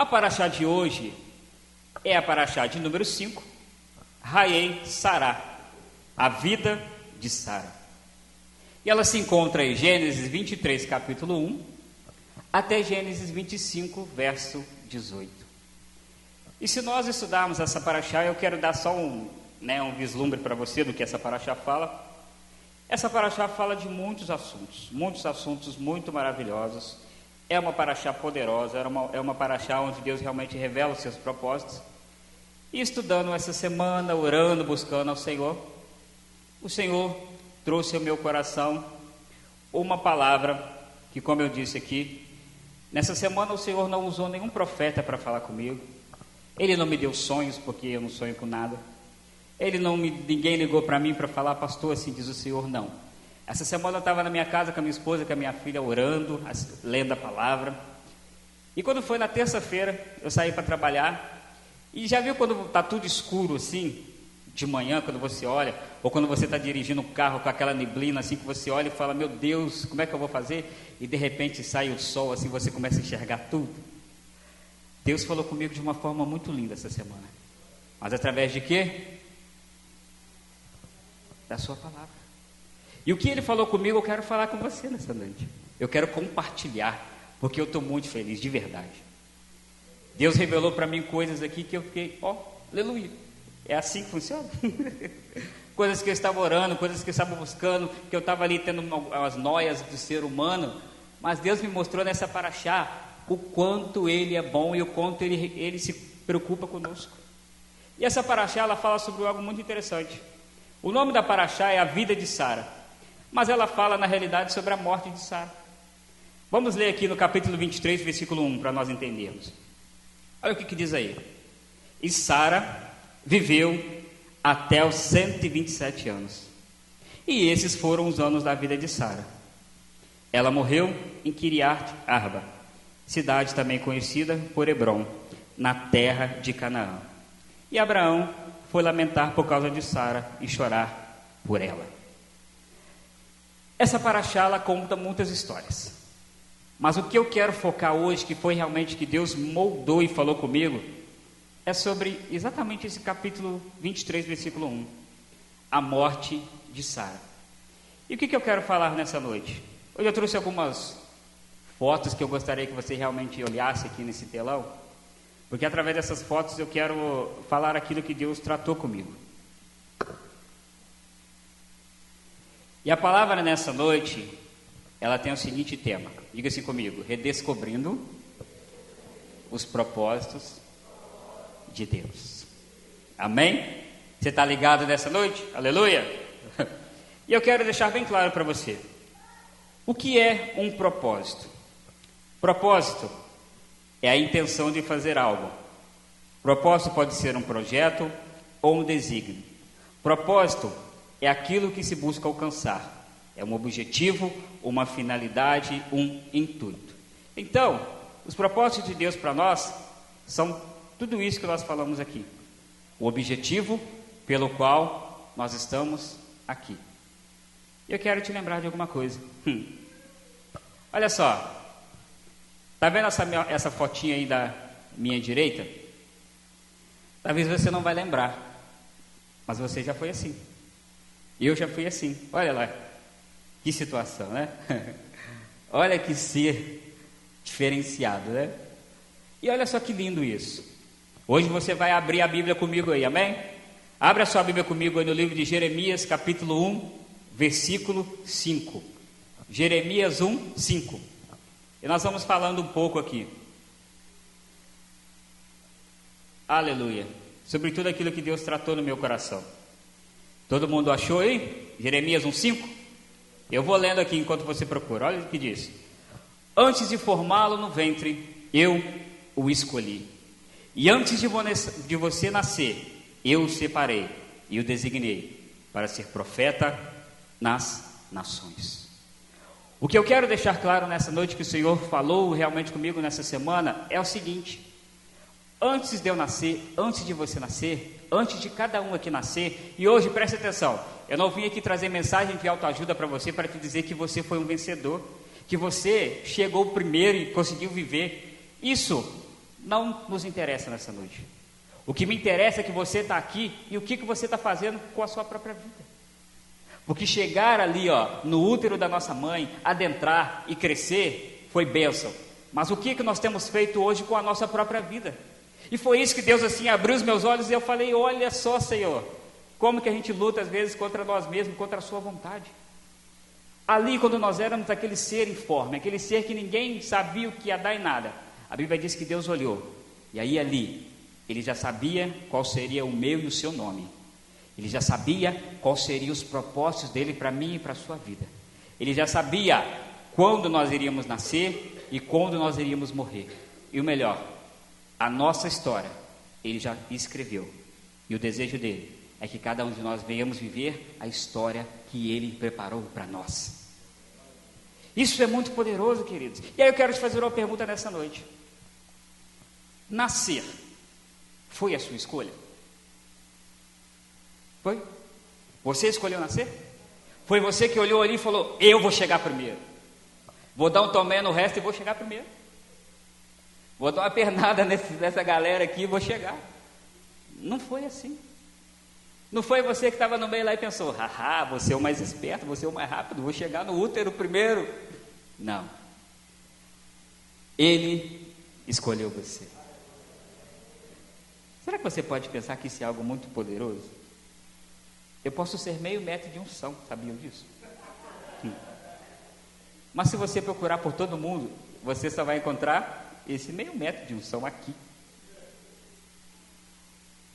A paraxá de hoje é a paraxá de número 5, Hayei Sará, a vida de Sara. E ela se encontra em Gênesis 23, capítulo 1, até Gênesis 25, verso 18. E se nós estudarmos essa paraxá, eu quero dar só um vislumbre para você do que essa paraxá fala. Essa paraxá fala de muitos assuntos muito maravilhosos. É uma paraxá poderosa, é uma paraxá onde Deus realmente revela os seus propósitos. E estudando essa semana, orando, buscando ao Senhor, o Senhor trouxe ao meu coração uma palavra que, como eu disse aqui, nessa semana o Senhor não usou nenhum profeta para falar comigo. Ele não me deu sonhos, porque eu não sonho com nada. Ninguém ligou para mim para falar, pastor, assim diz o Senhor, não. Essa semana eu estava na minha casa com a minha esposa, com a minha filha, orando, lendo a palavra. E quando foi na terça-feira, eu saí para trabalhar. E já viu quando está tudo escuro assim, de manhã, quando você olha, ou quando você está dirigindo um carro com aquela neblina assim, que você olha e fala, meu Deus, como é que eu vou fazer? E de repente sai o sol assim, você começa a enxergar tudo. Deus falou comigo de uma forma muito linda essa semana. Mas através de quê? Da sua palavra. E o que Ele falou comigo, eu quero falar com você nessa noite. Eu quero compartilhar, porque eu estou muito feliz, de verdade. Deus revelou para mim coisas aqui que eu fiquei, aleluia, é assim que funciona? Coisas que eu estava orando, coisas que eu estava buscando, que eu estava ali tendo as noias do ser humano, mas Deus me mostrou nessa paraxá o quanto Ele é bom e o quanto Ele se preocupa conosco. E essa paraxá, ela fala sobre algo muito interessante. O nome da paraxá é a vida de Sara, mas ela fala na realidade sobre a morte de Sara. Vamos ler aqui no capítulo 23, versículo 1, para nós entendermos. Olha o que diz aí. E Sara viveu até os 127 anos. E esses foram os anos da vida de Sara. Ela morreu em Kiriat Arba, cidade também conhecida por Hebrom, na terra de Canaã. E Abraão foi lamentar por causa de Sara e chorar por ela. Essa paraxá, ela conta muitas histórias. Mas o que eu quero focar hoje, que foi realmente que Deus moldou e falou comigo, é sobre exatamente esse capítulo 23, versículo 1, a morte de Sara. E o que eu quero falar nessa noite? Hoje eu trouxe algumas fotos que eu gostaria que você realmente olhasse aqui nesse telão, porque através dessas fotos eu quero falar aquilo que Deus tratou comigo. E a palavra nessa noite, ela tem o seguinte tema, diga assim comigo, redescobrindo os propósitos de Deus. Amém? Você está ligado nessa noite? Aleluia! E eu quero deixar bem claro para você, o que é um propósito? Propósito é a intenção de fazer algo. Propósito pode ser um projeto ou um desígnio. Propósito é aquilo que se busca alcançar. É um objetivo, uma finalidade, um intuito. Então, os propósitos de Deus para nós são tudo isso que nós falamos aqui. O objetivo pelo qual nós estamos aqui. Eu quero te lembrar de alguma coisa. Olha só. Está vendo essa fotinha aí da minha direita? Talvez você não vai lembrar, mas você já foi assim. Eu já fui assim. Olha lá. Que situação, né? Olha que ser diferenciado, né? E olha só que lindo isso. Hoje você vai abrir a Bíblia comigo aí, amém? Abra a sua Bíblia comigo aí no livro de Jeremias, capítulo 1, versículo 5. Jeremias 1, 5. E nós vamos falando um pouco aqui. Aleluia. Sobre tudo aquilo que Deus tratou no meu coração. Todo mundo achou aí? Jeremias 1, 5? Eu vou lendo aqui enquanto você procura. Olha o que diz. Antes de formá-lo no ventre, eu o escolhi. E antes de você nascer, eu o separei e o designei para ser profeta nas nações. O que eu quero deixar claro nessa noite, que o Senhor falou realmente comigo nessa semana, é o seguinte. Antes de eu nascer, antes de você nascer, antes de cada um aqui nascer, e hoje preste atenção, eu não vim aqui trazer mensagem de autoajuda para você, para te dizer que você foi um vencedor, que você chegou primeiro e conseguiu viver. Isso não nos interessa nessa noite. O que me interessa é que você está aqui e o que você está fazendo com a sua própria vida. Porque chegar ali, no útero da nossa mãe, adentrar e crescer, foi bênção. Mas o que nós temos feito hoje com a nossa própria vida? E foi isso que Deus assim abriu os meus olhos e eu falei, olha só, Senhor, como que a gente luta às vezes contra nós mesmos, contra a sua vontade. Ali, quando nós éramos aquele ser informe, aquele ser que ninguém sabia o que ia dar em nada, a Bíblia diz que Deus olhou, e aí ali, Ele já sabia qual seria o meu e o seu nome. Ele já sabia quais seriam os propósitos dele para mim e para a sua vida. Ele já sabia quando nós iríamos nascer e quando nós iríamos morrer. E o melhor, a nossa história, Ele já escreveu. E o desejo dele é que cada um de nós venhamos viver a história que Ele preparou para nós. Isso é muito poderoso, queridos. E aí eu quero te fazer uma pergunta nessa noite. Nascer foi a sua escolha? Foi? Você escolheu nascer? Foi você que olhou ali e falou, eu vou chegar primeiro. Vou dar um tomé no resto e vou chegar primeiro. Vou dar uma pernada nessa galera aqui e vou chegar. Não foi assim. Não foi você que estava no meio lá e pensou, haha, você é o mais esperto, você é o mais rápido, vou chegar no útero primeiro. Não. Ele escolheu você. Será que você pode pensar que isso é algo muito poderoso? Eu posso ser meio metro de unção, sabiam disso? Mas se você procurar por todo mundo, você só vai encontrar esse meio metro de unção aqui.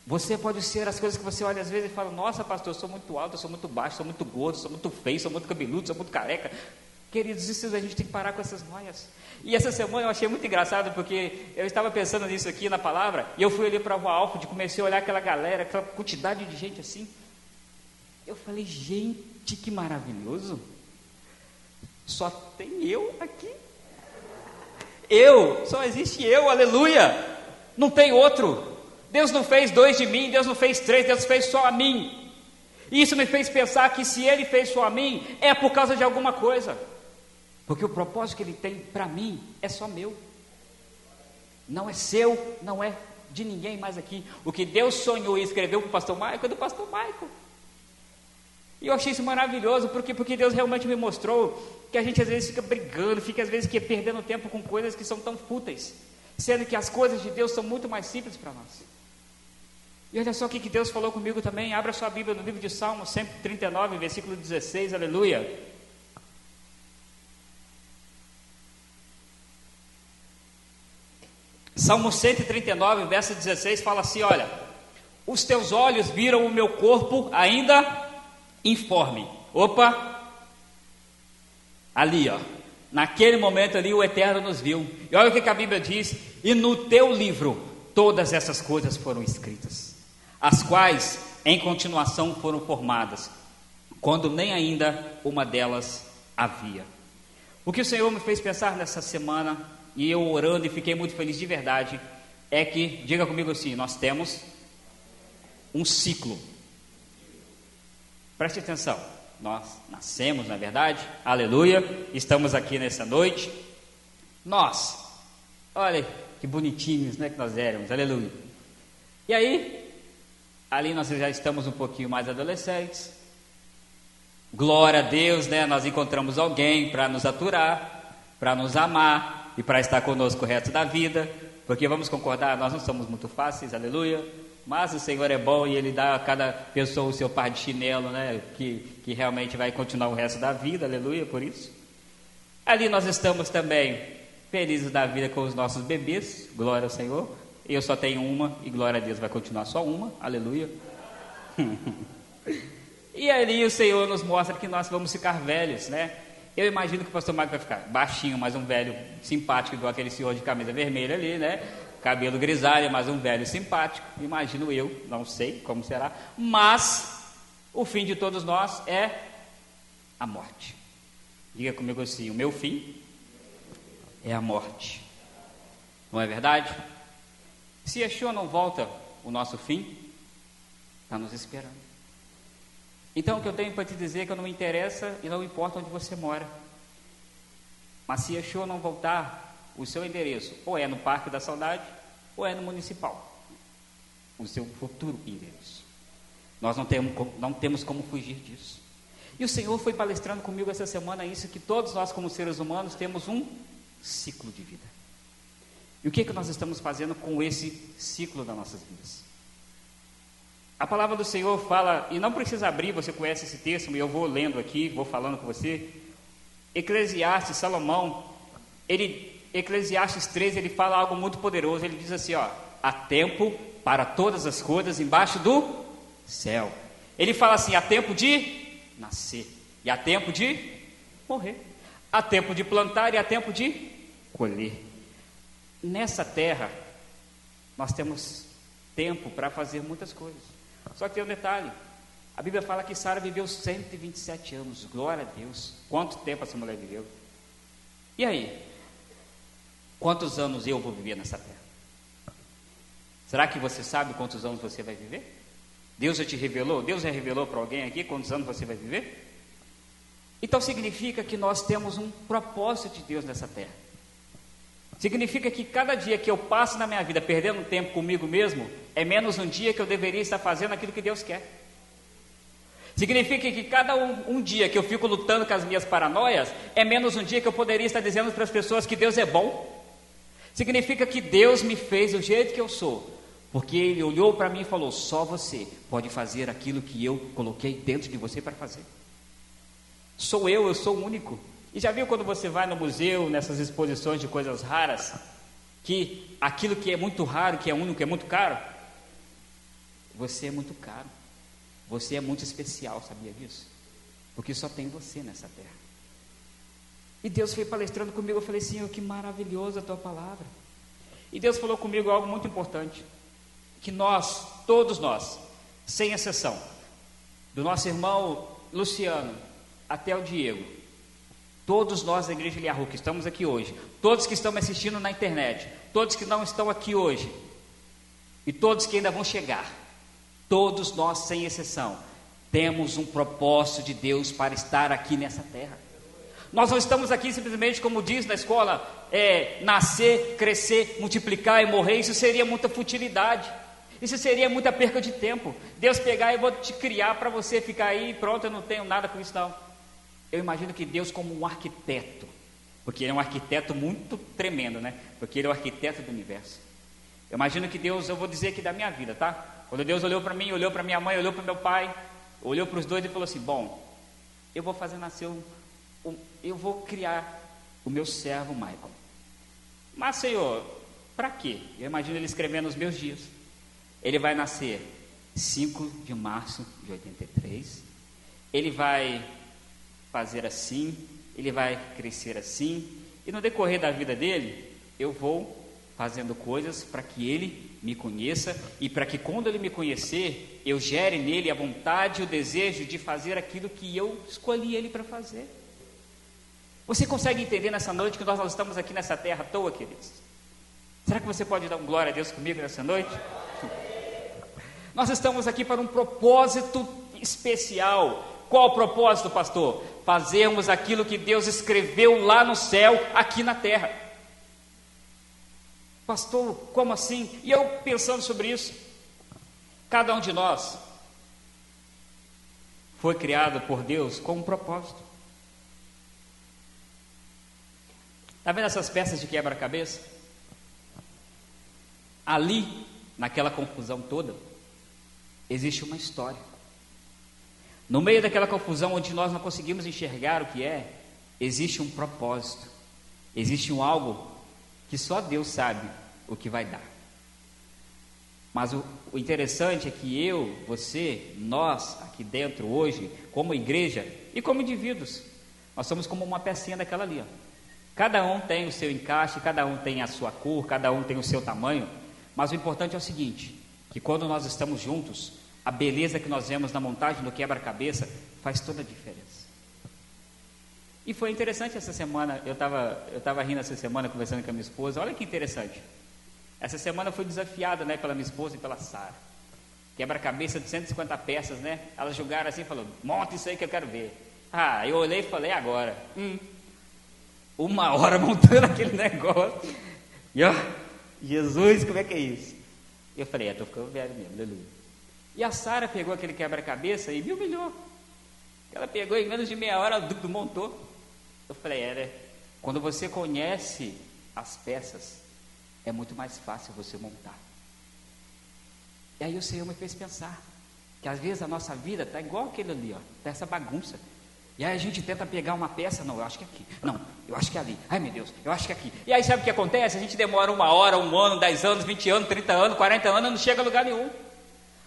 Você pode ser as coisas que você olha às vezes e fala, nossa pastor, eu sou muito alto, eu sou muito baixo, sou muito gordo, sou muito feio, sou muito cabeludo, sou muito careca. Queridos, isso a gente tem que parar com essas noias. E essa semana eu achei muito engraçado, porque eu estava pensando nisso aqui na palavra, e eu fui ali para a Rua Alfred e comecei a olhar aquela galera, aquela quantidade de gente assim. Eu falei, gente, que maravilhoso. Só tem eu aqui. Só existe eu, aleluia. Não tem outro. Deus não fez 2 de mim, Deus não fez 3, Deus fez só a mim. E isso me fez pensar que se Ele fez só a mim, é por causa de alguma coisa. Porque o propósito que Ele tem para mim é só meu. Não é seu, não é de ninguém mais aqui. O que Deus sonhou e escreveu para o pastor Michael é do pastor Michael. E eu achei isso maravilhoso, porque Deus realmente me mostrou que a gente às vezes fica brigando, fica às vezes perdendo tempo com coisas que são tão fúteis, sendo que as coisas de Deus são muito mais simples para nós. E olha só o que Deus falou comigo também. Abra sua Bíblia no livro de Salmos 139, versículo 16, aleluia. Salmo 139, verso 16 fala assim, olha, os teus olhos viram o meu corpo ainda informe. Opa, ali naquele momento ali o Eterno nos viu. E olha o que a Bíblia diz, e no teu livro todas essas coisas foram escritas, as quais em continuação foram formadas, quando nem ainda uma delas havia. O que o Senhor me fez pensar nessa semana, e eu orando e fiquei muito feliz de verdade, é que, diga comigo assim, nós temos um ciclo. Preste atenção, nós nascemos, na verdade, aleluia, estamos aqui nessa noite, nós, olha que bonitinhos, né, que nós éramos, aleluia. E aí, ali nós já estamos um pouquinho mais adolescentes, glória a Deus, né, nós encontramos alguém para nos aturar, para nos amar e para estar conosco o resto da vida, porque vamos concordar, nós não somos muito fáceis, aleluia, mas o Senhor é bom e Ele dá a cada pessoa o seu par de chinelo, né, que realmente vai continuar o resto da vida, aleluia, por isso. Ali nós estamos também felizes da vida com os nossos bebês, glória ao Senhor. Eu só tenho uma e glória a Deus vai continuar só uma, aleluia. E ali o Senhor nos mostra que nós vamos ficar velhos, né? Eu imagino que o pastor Marco vai ficar baixinho, mas um velho simpático, igual aquele senhor de camisa vermelha ali, né? Cabelo grisalho, mas um velho simpático, imagino eu, não sei como será, mas o fim de todos nós é a morte. Diga comigo assim, o meu fim é a morte, não é verdade? Se Yeshua não volta, o nosso fim está nos esperando. Então o que eu tenho para te dizer é que não me interessa e não importa onde você mora, mas se Yeshua não voltar, o seu endereço ou é no Parque da Saudade, ou é no municipal. O seu futuro em Deus. Nós não temos como fugir disso. E o Senhor foi palestrando comigo essa semana isso, que todos nós como seres humanos temos um ciclo de vida. E o que nós estamos fazendo com esse ciclo das nossas vidas? A palavra do Senhor fala, e não precisa abrir, você conhece esse texto, e eu vou lendo aqui, vou falando com você. Eclesiastes, Salomão, Eclesiastes 3, ele fala algo muito poderoso. Ele diz assim, há tempo para todas as coisas embaixo do céu. Ele fala assim, há tempo de nascer, e há tempo de morrer, há tempo de plantar e há tempo de colher. Nessa terra, nós temos tempo para fazer muitas coisas. Só que tem um detalhe, a Bíblia fala que Sara viveu 127 anos, glória a Deus. Quanto tempo essa mulher viveu? E aí? Quantos anos eu vou viver nessa terra? Será que você sabe quantos anos você vai viver? Deus já te revelou? Deus já revelou para alguém aqui quantos anos você vai viver? Então significa que nós temos um propósito de Deus nessa terra. Significa que cada dia que eu passo na minha vida perdendo tempo comigo mesmo, é menos um dia que eu deveria estar fazendo aquilo que Deus quer. Significa que cada um dia que eu fico lutando com as minhas paranoias, é menos um dia que eu poderia estar dizendo para as pessoas que Deus é bom. Significa que Deus me fez do jeito que eu sou, porque Ele olhou para mim e falou, só você pode fazer aquilo que eu coloquei dentro de você para fazer. Sou eu sou o único. E já viu quando você vai no museu, nessas exposições de coisas raras, que aquilo que é muito raro, que é único, é muito caro? Você é muito caro. Você é muito especial, sabia disso? Porque só tem você nessa terra. E Deus foi palestrando comigo, eu falei, Senhor, que maravilhosa a tua palavra. E Deus falou comigo algo muito importante, que nós, todos nós, sem exceção, do nosso irmão Luciano até o Diego, todos nós da Igreja Eliahu que estamos aqui hoje, todos que estão me assistindo na internet, todos que não estão aqui hoje, e todos que ainda vão chegar, todos nós, sem exceção, temos um propósito de Deus para estar aqui nessa terra. Nós não estamos aqui simplesmente, como diz na escola, nascer, crescer, multiplicar e morrer. Isso seria muita futilidade, isso seria muita perca de tempo. Deus pegar e vou te criar para você ficar aí, pronto, eu não tenho nada com isso não. Eu imagino que Deus como um arquiteto, porque Ele é um arquiteto muito tremendo, né? Porque Ele é o arquiteto do universo. Eu imagino que Deus, eu vou dizer aqui da minha vida, tá? Quando Deus olhou para mim, olhou para minha mãe, olhou para meu pai, olhou para os dois e falou assim, bom, eu vou fazer nascer eu vou criar o meu servo Michael. Mas Senhor, para quê? Eu imagino Ele escrevendo os meus dias. Ele vai nascer 5 de março de 83, ele vai fazer assim, ele vai crescer assim, e no decorrer da vida dele, eu vou fazendo coisas para que ele me conheça, e para que quando ele me conhecer, eu gere nele a vontade e o desejo de fazer aquilo que eu escolhi ele para fazer. Você consegue entender nessa noite que nós não estamos aqui nessa terra à toa, queridos? Será que você pode dar um glória a Deus comigo nessa noite? Nós estamos aqui para um propósito especial. Qual o propósito, pastor? Fazermos aquilo que Deus escreveu lá no céu, aqui na terra. Pastor, como assim? E eu pensando sobre isso, cada um de nós foi criado por Deus com um propósito. Está vendo essas peças de quebra-cabeça? Ali, naquela confusão toda, existe uma história. No meio daquela confusão onde nós não conseguimos enxergar o que é, existe um propósito, existe um algo que só Deus sabe o que vai dar. Mas o interessante é que eu, você, nós aqui dentro hoje, como igreja e como indivíduos, nós somos como uma pecinha daquela ali, ó. Cada um tem o seu encaixe, cada um tem a sua cor, cada um tem o seu tamanho, mas o importante é o seguinte, que quando nós estamos juntos, a beleza que nós vemos na montagem do quebra-cabeça faz toda a diferença. E foi interessante essa semana, eu estava rindo essa semana, conversando com a minha esposa, olha que interessante. Essa semana eu fui desafiado, né, pela minha esposa e pela Sara. Quebra-cabeça de 150 peças, né? Elas julgaram assim, falou, monta isso aí que eu quero ver. Ah, eu olhei e falei, agora. 1 hora montando aquele negócio. E ó, Jesus, como é que é isso? Eu falei, estou ficando velho mesmo, aleluia. E a Sara pegou aquele quebra-cabeça e me humilhou. Ela pegou em menos de meia hora, montou. Eu falei, né? Quando você conhece as peças, é muito mais fácil você montar. E aí o Senhor me fez pensar que às vezes a nossa vida está igual aquele ali, ó, tá essa bagunça. E aí a gente tenta pegar uma peça, não, eu acho que é aqui, não, eu acho que é ali, ai meu Deus, eu acho que é aqui. E aí sabe o que acontece? A gente demora 1 hora, 1 ano, 10 anos, 20 anos, 30 anos, 40 anos, não chega a lugar nenhum.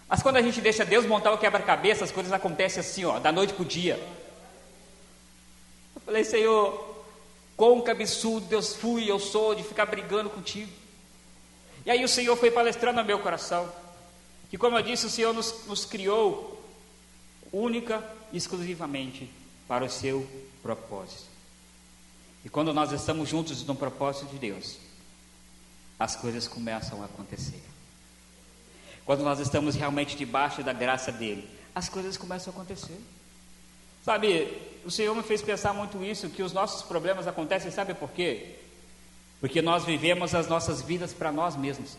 Mas quando a gente deixa Deus montar o quebra-cabeça, as coisas acontecem assim, ó, da noite para o dia. Eu falei, Senhor, quão absurdo eu sou de ficar brigando contigo. E aí o Senhor foi palestrando no meu coração, que como eu disse, o Senhor nos criou única e exclusivamente para o seu propósito. E quando nós estamos juntos no propósito de Deus, as coisas começam a acontecer. Quando nós estamos realmente debaixo da graça dele, as coisas começam a acontecer. Sabe, o Senhor me fez pensar muito isso, que os nossos problemas acontecem, sabe por quê? Porque nós vivemos as nossas vidas para nós mesmos.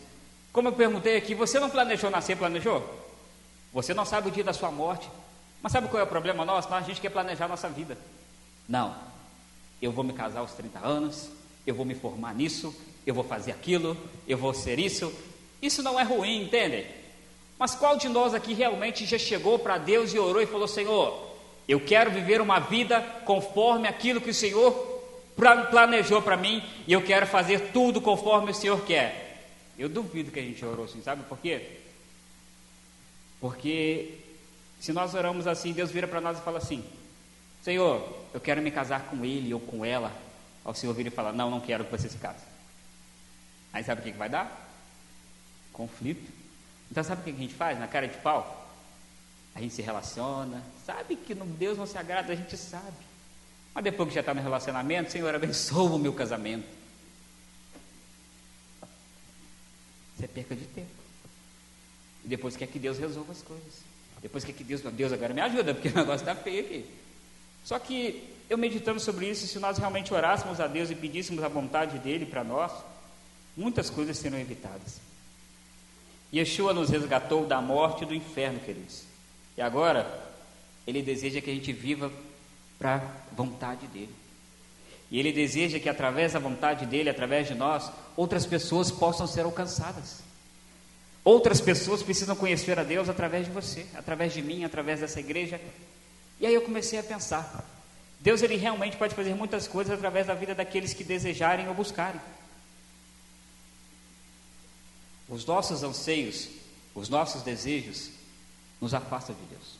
Como eu perguntei aqui, você não planejou nascer, planejou? Você não sabe o dia da sua morte. Mas sabe qual é o problema nosso? A gente quer planejar a nossa vida. Não, eu vou me casar aos 30 anos, eu vou me formar nisso, eu vou fazer aquilo, eu vou ser isso. Isso não é ruim, entende? Mas qual de nós aqui realmente já chegou para Deus e orou e falou, Senhor, eu quero viver uma vida conforme aquilo que o Senhor planejou para mim, e eu quero fazer tudo conforme o Senhor quer. Eu duvido que a gente orou assim, sabe por quê? Porque se nós oramos assim, Deus vira para nós e fala assim, Senhor, eu quero me casar com ele ou com ela. Aí o Senhor vira e fala, não quero que você se case. Aí sabe o que vai dar? Conflito. Então sabe o que a gente faz na cara de pau? A gente se relaciona, sabe que Deus não se agrada, a gente sabe. Mas depois que já está no relacionamento, Senhor, abençoa o meu casamento. Isso é perca de tempo. E depois quer que Deus resolva as coisas. Depois quer que Deus agora me ajuda, porque o negócio está feio aqui. Só que eu meditando sobre isso, se nós realmente orássemos a Deus e pedíssemos a vontade dEle para nós, muitas coisas serão evitadas. Yeshua nos resgatou da morte e do inferno, queridos. E agora, Ele deseja que a gente viva para a vontade dEle. E Ele deseja que através da vontade dEle, através de nós, outras pessoas possam ser alcançadas. Outras pessoas precisam conhecer a Deus através de você, através de mim, através dessa igreja. E aí eu comecei a pensar, Deus Ele realmente pode fazer muitas coisas através da vida daqueles que desejarem ou buscarem. Os nossos anseios, os nossos desejos nos afastam de Deus.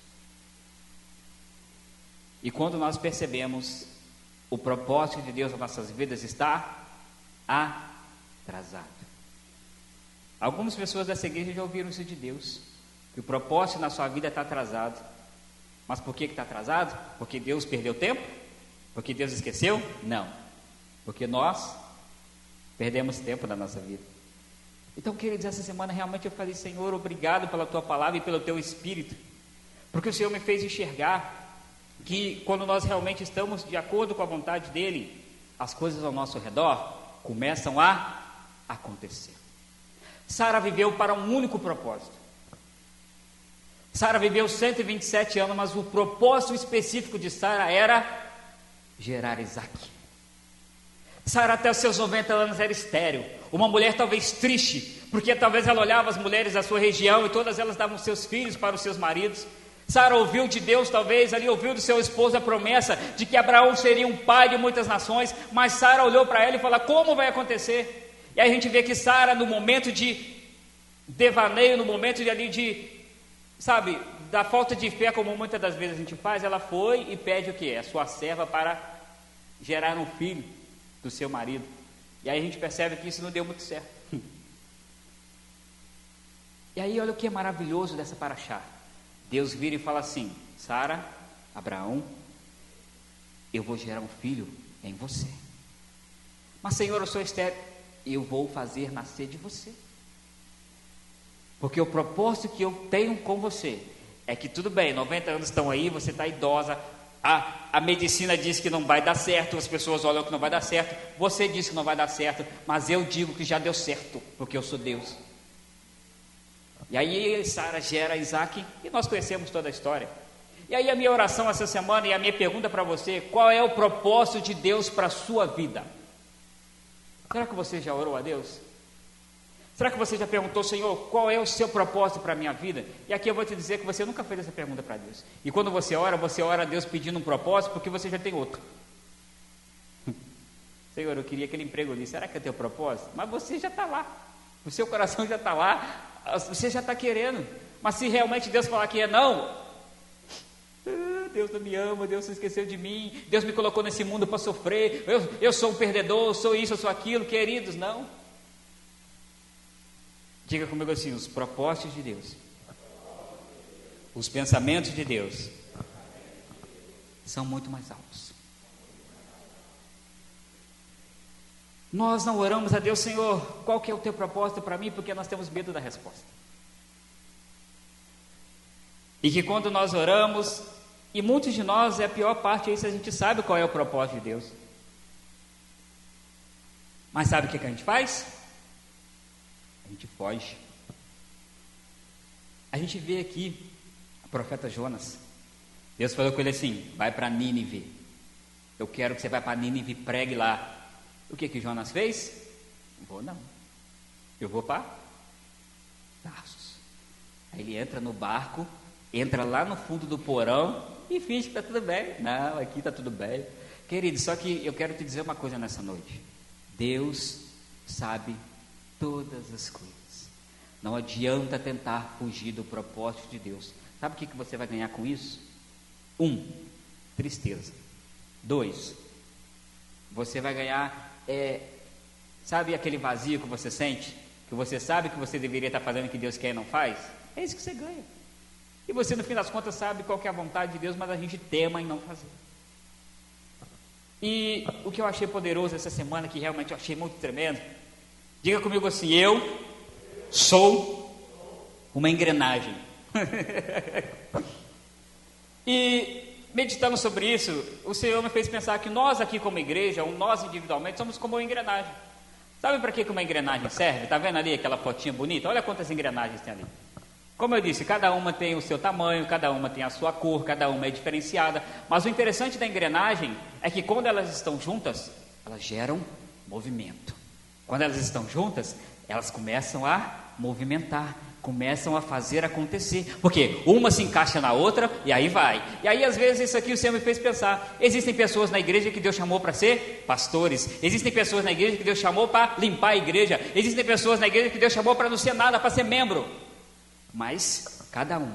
E quando nós percebemos o propósito de Deus nas nossas vidas está atrasado. Algumas pessoas dessa igreja já ouviram isso de Deus, que o propósito na sua vida está atrasado. Mas por que está atrasado? Porque Deus perdeu tempo? Porque Deus esqueceu? Não, porque nós perdemos tempo na nossa vida. Então, queridos, essa semana realmente eu falei, Senhor, obrigado pela Tua palavra e pelo Teu Espírito, porque o Senhor me fez enxergar que quando nós realmente estamos de acordo com a vontade dEle, as coisas ao nosso redor começam a acontecer. Sara viveu para um único propósito. Sara viveu 127 anos, mas o propósito específico de Sara era gerar Isaac. Sara até os seus 90 anos era estéril, uma mulher talvez triste, porque talvez ela olhava as mulheres da sua região e todas elas davam seus filhos para os seus maridos. Sara ouviu de Deus, talvez ali ouviu do seu esposo a promessa de que Abraão seria um pai de muitas nações, mas Sara olhou para ela e falou, como vai acontecer? E aí a gente vê que Sara, no momento de devaneio, no momento da falta de fé, como muitas das vezes a gente faz, ela foi e pede o quê? A sua serva para gerar um filho do seu marido. E aí a gente percebe que isso não deu muito certo. E aí olha o que é maravilhoso dessa paraxá. Deus vira e fala assim, Sara, Abraão, eu vou gerar um filho em você. Mas Senhor, eu sou estéril. Eu vou fazer nascer de você. Porque o propósito que eu tenho com você é que tudo bem, 90 anos estão aí, você está idosa, A medicina diz que não vai dar certo, as pessoas olham que não vai dar certo, você diz que não vai dar certo, mas eu digo que já deu certo, porque eu sou Deus. E aí Sara gera Isaac, e nós conhecemos toda a história. E aí a minha oração essa semana e a minha pergunta para você: qual é o propósito de Deus para a sua vida? Será que você já orou a Deus? Será que você já perguntou: Senhor, qual é o seu propósito para a minha vida? E aqui eu vou te dizer que você nunca fez essa pergunta para Deus. E quando você ora a Deus pedindo um propósito, porque você já tem outro. Senhor, eu queria aquele emprego ali, será que é teu propósito? Mas você já está lá, o seu coração já está lá, você já está querendo. Mas se realmente Deus falar que é não, Deus não me ama, Deus se esqueceu de mim, Deus me colocou nesse mundo para sofrer, eu sou um perdedor, eu sou isso, eu sou aquilo, queridos, não. Diga comigo assim: os propósitos de Deus, os pensamentos de Deus são muito mais altos. Nós não oramos a Deus: Senhor, qual que é o teu propósito para mim? Porque nós temos medo da resposta. E que quando nós oramos, e muitos de nós, é a pior parte aí, se a gente sabe qual é o propósito de Deus. Mas sabe o que a gente faz? A gente foge. A gente vê aqui o profeta Jonas. Deus falou com ele assim: vai para Nínive, eu quero que você vá para Nínive e pregue lá. O que Jonas fez? Não vou não, eu vou para Tarsos. Aí ele entra no barco, entra lá no fundo do porão e finge que está tudo bem. Não, aqui está tudo bem. Querido, só que eu quero te dizer uma coisa nessa noite: Deus sabe todas as coisas. Não adianta tentar fugir do propósito de Deus. Sabe o que você vai ganhar com isso? 1, tristeza. 2, você vai ganhar, sabe aquele vazio que você sente? Que você sabe que você deveria estar fazendo o que Deus quer e não faz? É isso que você ganha. E você, no fim das contas, sabe qual que é a vontade de Deus, mas a gente tema em não fazer. E o que eu achei poderoso essa semana, que realmente eu achei muito tremendo, diga comigo assim: eu sou uma engrenagem. E meditando sobre isso, o Senhor me fez pensar que nós aqui como igreja, ou nós individualmente, somos como uma engrenagem. Sabe para que uma engrenagem serve? Está vendo ali aquela fotinha bonita? Olha quantas engrenagens tem ali. Como eu disse, cada uma tem o seu tamanho, cada uma tem a sua cor, cada uma é diferenciada. Mas o interessante da engrenagem é que quando elas estão juntas, elas geram movimento. Quando elas estão juntas, elas começam a movimentar, começam a fazer acontecer. Porque uma se encaixa na outra e aí vai. E aí às vezes isso aqui o Senhor me fez pensar: existem pessoas na igreja que Deus chamou para ser pastores, existem pessoas na igreja que Deus chamou para limpar a igreja, existem pessoas na igreja que Deus chamou para não ser nada, para ser membro. Mas cada um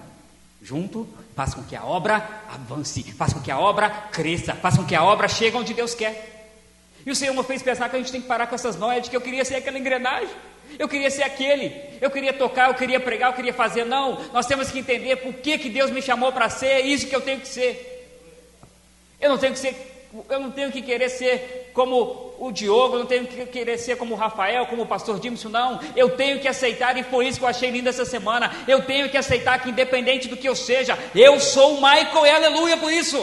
junto faz com que a obra avance, faz com que a obra cresça, faz com que a obra chegue onde Deus quer. E o Senhor me fez pensar que a gente tem que parar com essas noias de que eu queria ser aquela engrenagem, eu queria ser aquele, eu queria tocar, eu queria pregar, eu queria fazer. Não, nós temos que entender por que Deus me chamou para ser isso que eu tenho que ser. Eu não tenho que querer ser como o Diogo, eu não tenho que querer ser como o Rafael, como o pastor Dimson, não. Eu tenho que aceitar, e foi isso que eu achei lindo essa semana. Eu tenho que aceitar que, independente do que eu seja, eu sou o Michael, e aleluia por isso.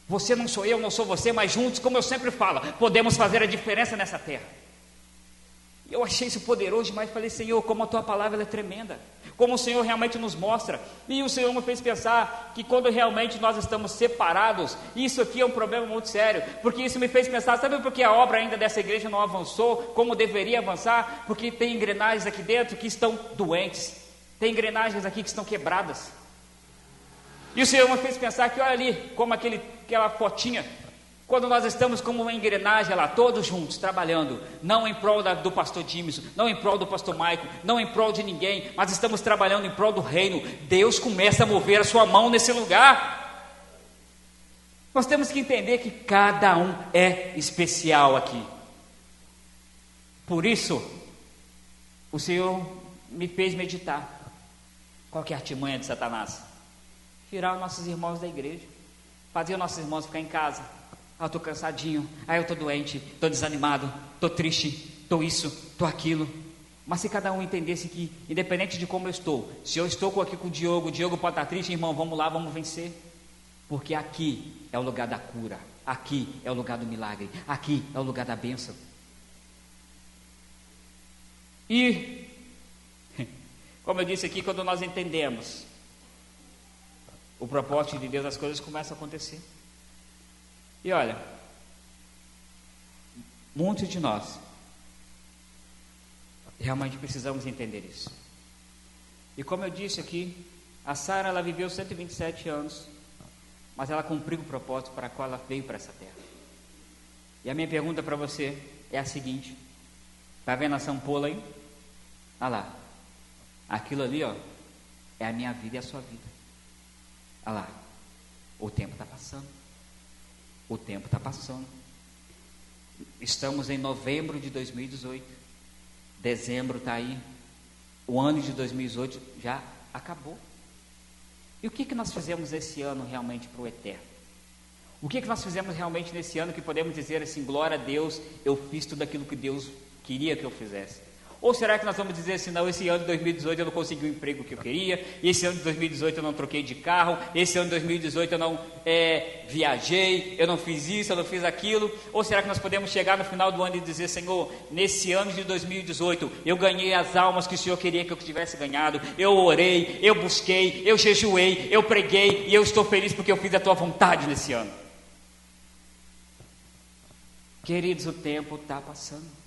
Você não sou eu, não sou você, mas juntos, como eu sempre falo, podemos fazer a diferença nessa terra. Eu achei isso poderoso demais, falei: Senhor, como a tua palavra ela é tremenda, como o Senhor realmente nos mostra. E o Senhor me fez pensar que quando realmente nós estamos separados, isso aqui é um problema muito sério, porque isso me fez pensar: sabe por que a obra ainda dessa igreja não avançou como deveria avançar? Porque tem engrenagens aqui dentro que estão doentes, tem engrenagens aqui que estão quebradas. E o Senhor me fez pensar que olha ali, como aquela fotinha, quando nós estamos como uma engrenagem lá, todos juntos, trabalhando, não em prol do pastor Dimson, não em prol do pastor Michael, não em prol de ninguém, mas estamos trabalhando em prol do reino, Deus começa a mover a sua mão nesse lugar. Nós temos que entender que cada um é especial aqui. Por isso, o Senhor me fez meditar. Qual que é a artimanha de Satanás? Tirar os nossos irmãos da igreja, fazer os nossos irmãos ficar em casa. Eu estou cansadinho, eu estou doente, estou desanimado, estou triste, estou isso, estou aquilo. Mas se cada um entendesse que, independente de como eu estou, se eu estou aqui com o Diogo pode estar triste, irmão, vamos lá, vamos vencer. Porque aqui é o lugar da cura, aqui é o lugar do milagre, aqui é o lugar da bênção. E, como eu disse aqui, quando nós entendemos o propósito de Deus, as coisas começam a acontecer. E olha, muitos de nós realmente precisamos entender isso. E como eu disse aqui, a Sara, ela viveu 127 anos, mas ela cumpriu o propósito para o qual ela veio para essa terra. E a minha pergunta para você é a seguinte: está vendo a sampola aí? Olha lá, aquilo ali, ó, é a minha vida e a sua vida. Olha lá, o tempo está passando, o tempo está passando. Estamos em novembro de 2018, dezembro está aí, o ano de 2018 já acabou. E o que nós fizemos esse ano realmente para o eterno? O que nós fizemos realmente nesse ano que podemos dizer assim, glória a Deus, eu fiz tudo aquilo que Deus queria que eu fizesse? Ou será que nós vamos dizer assim, não, esse ano de 2018 eu não consegui o emprego que eu queria, esse ano de 2018 eu não troquei de carro, esse ano de 2018 eu não viajei, eu não fiz isso, eu não fiz aquilo? Ou será que nós podemos chegar no final do ano e dizer, Senhor, nesse ano de 2018 eu ganhei as almas que o Senhor queria que eu tivesse ganhado, eu orei, eu busquei, eu jejuei, eu preguei e eu estou feliz porque eu fiz a Tua vontade nesse ano? Queridos, o tempo está passando.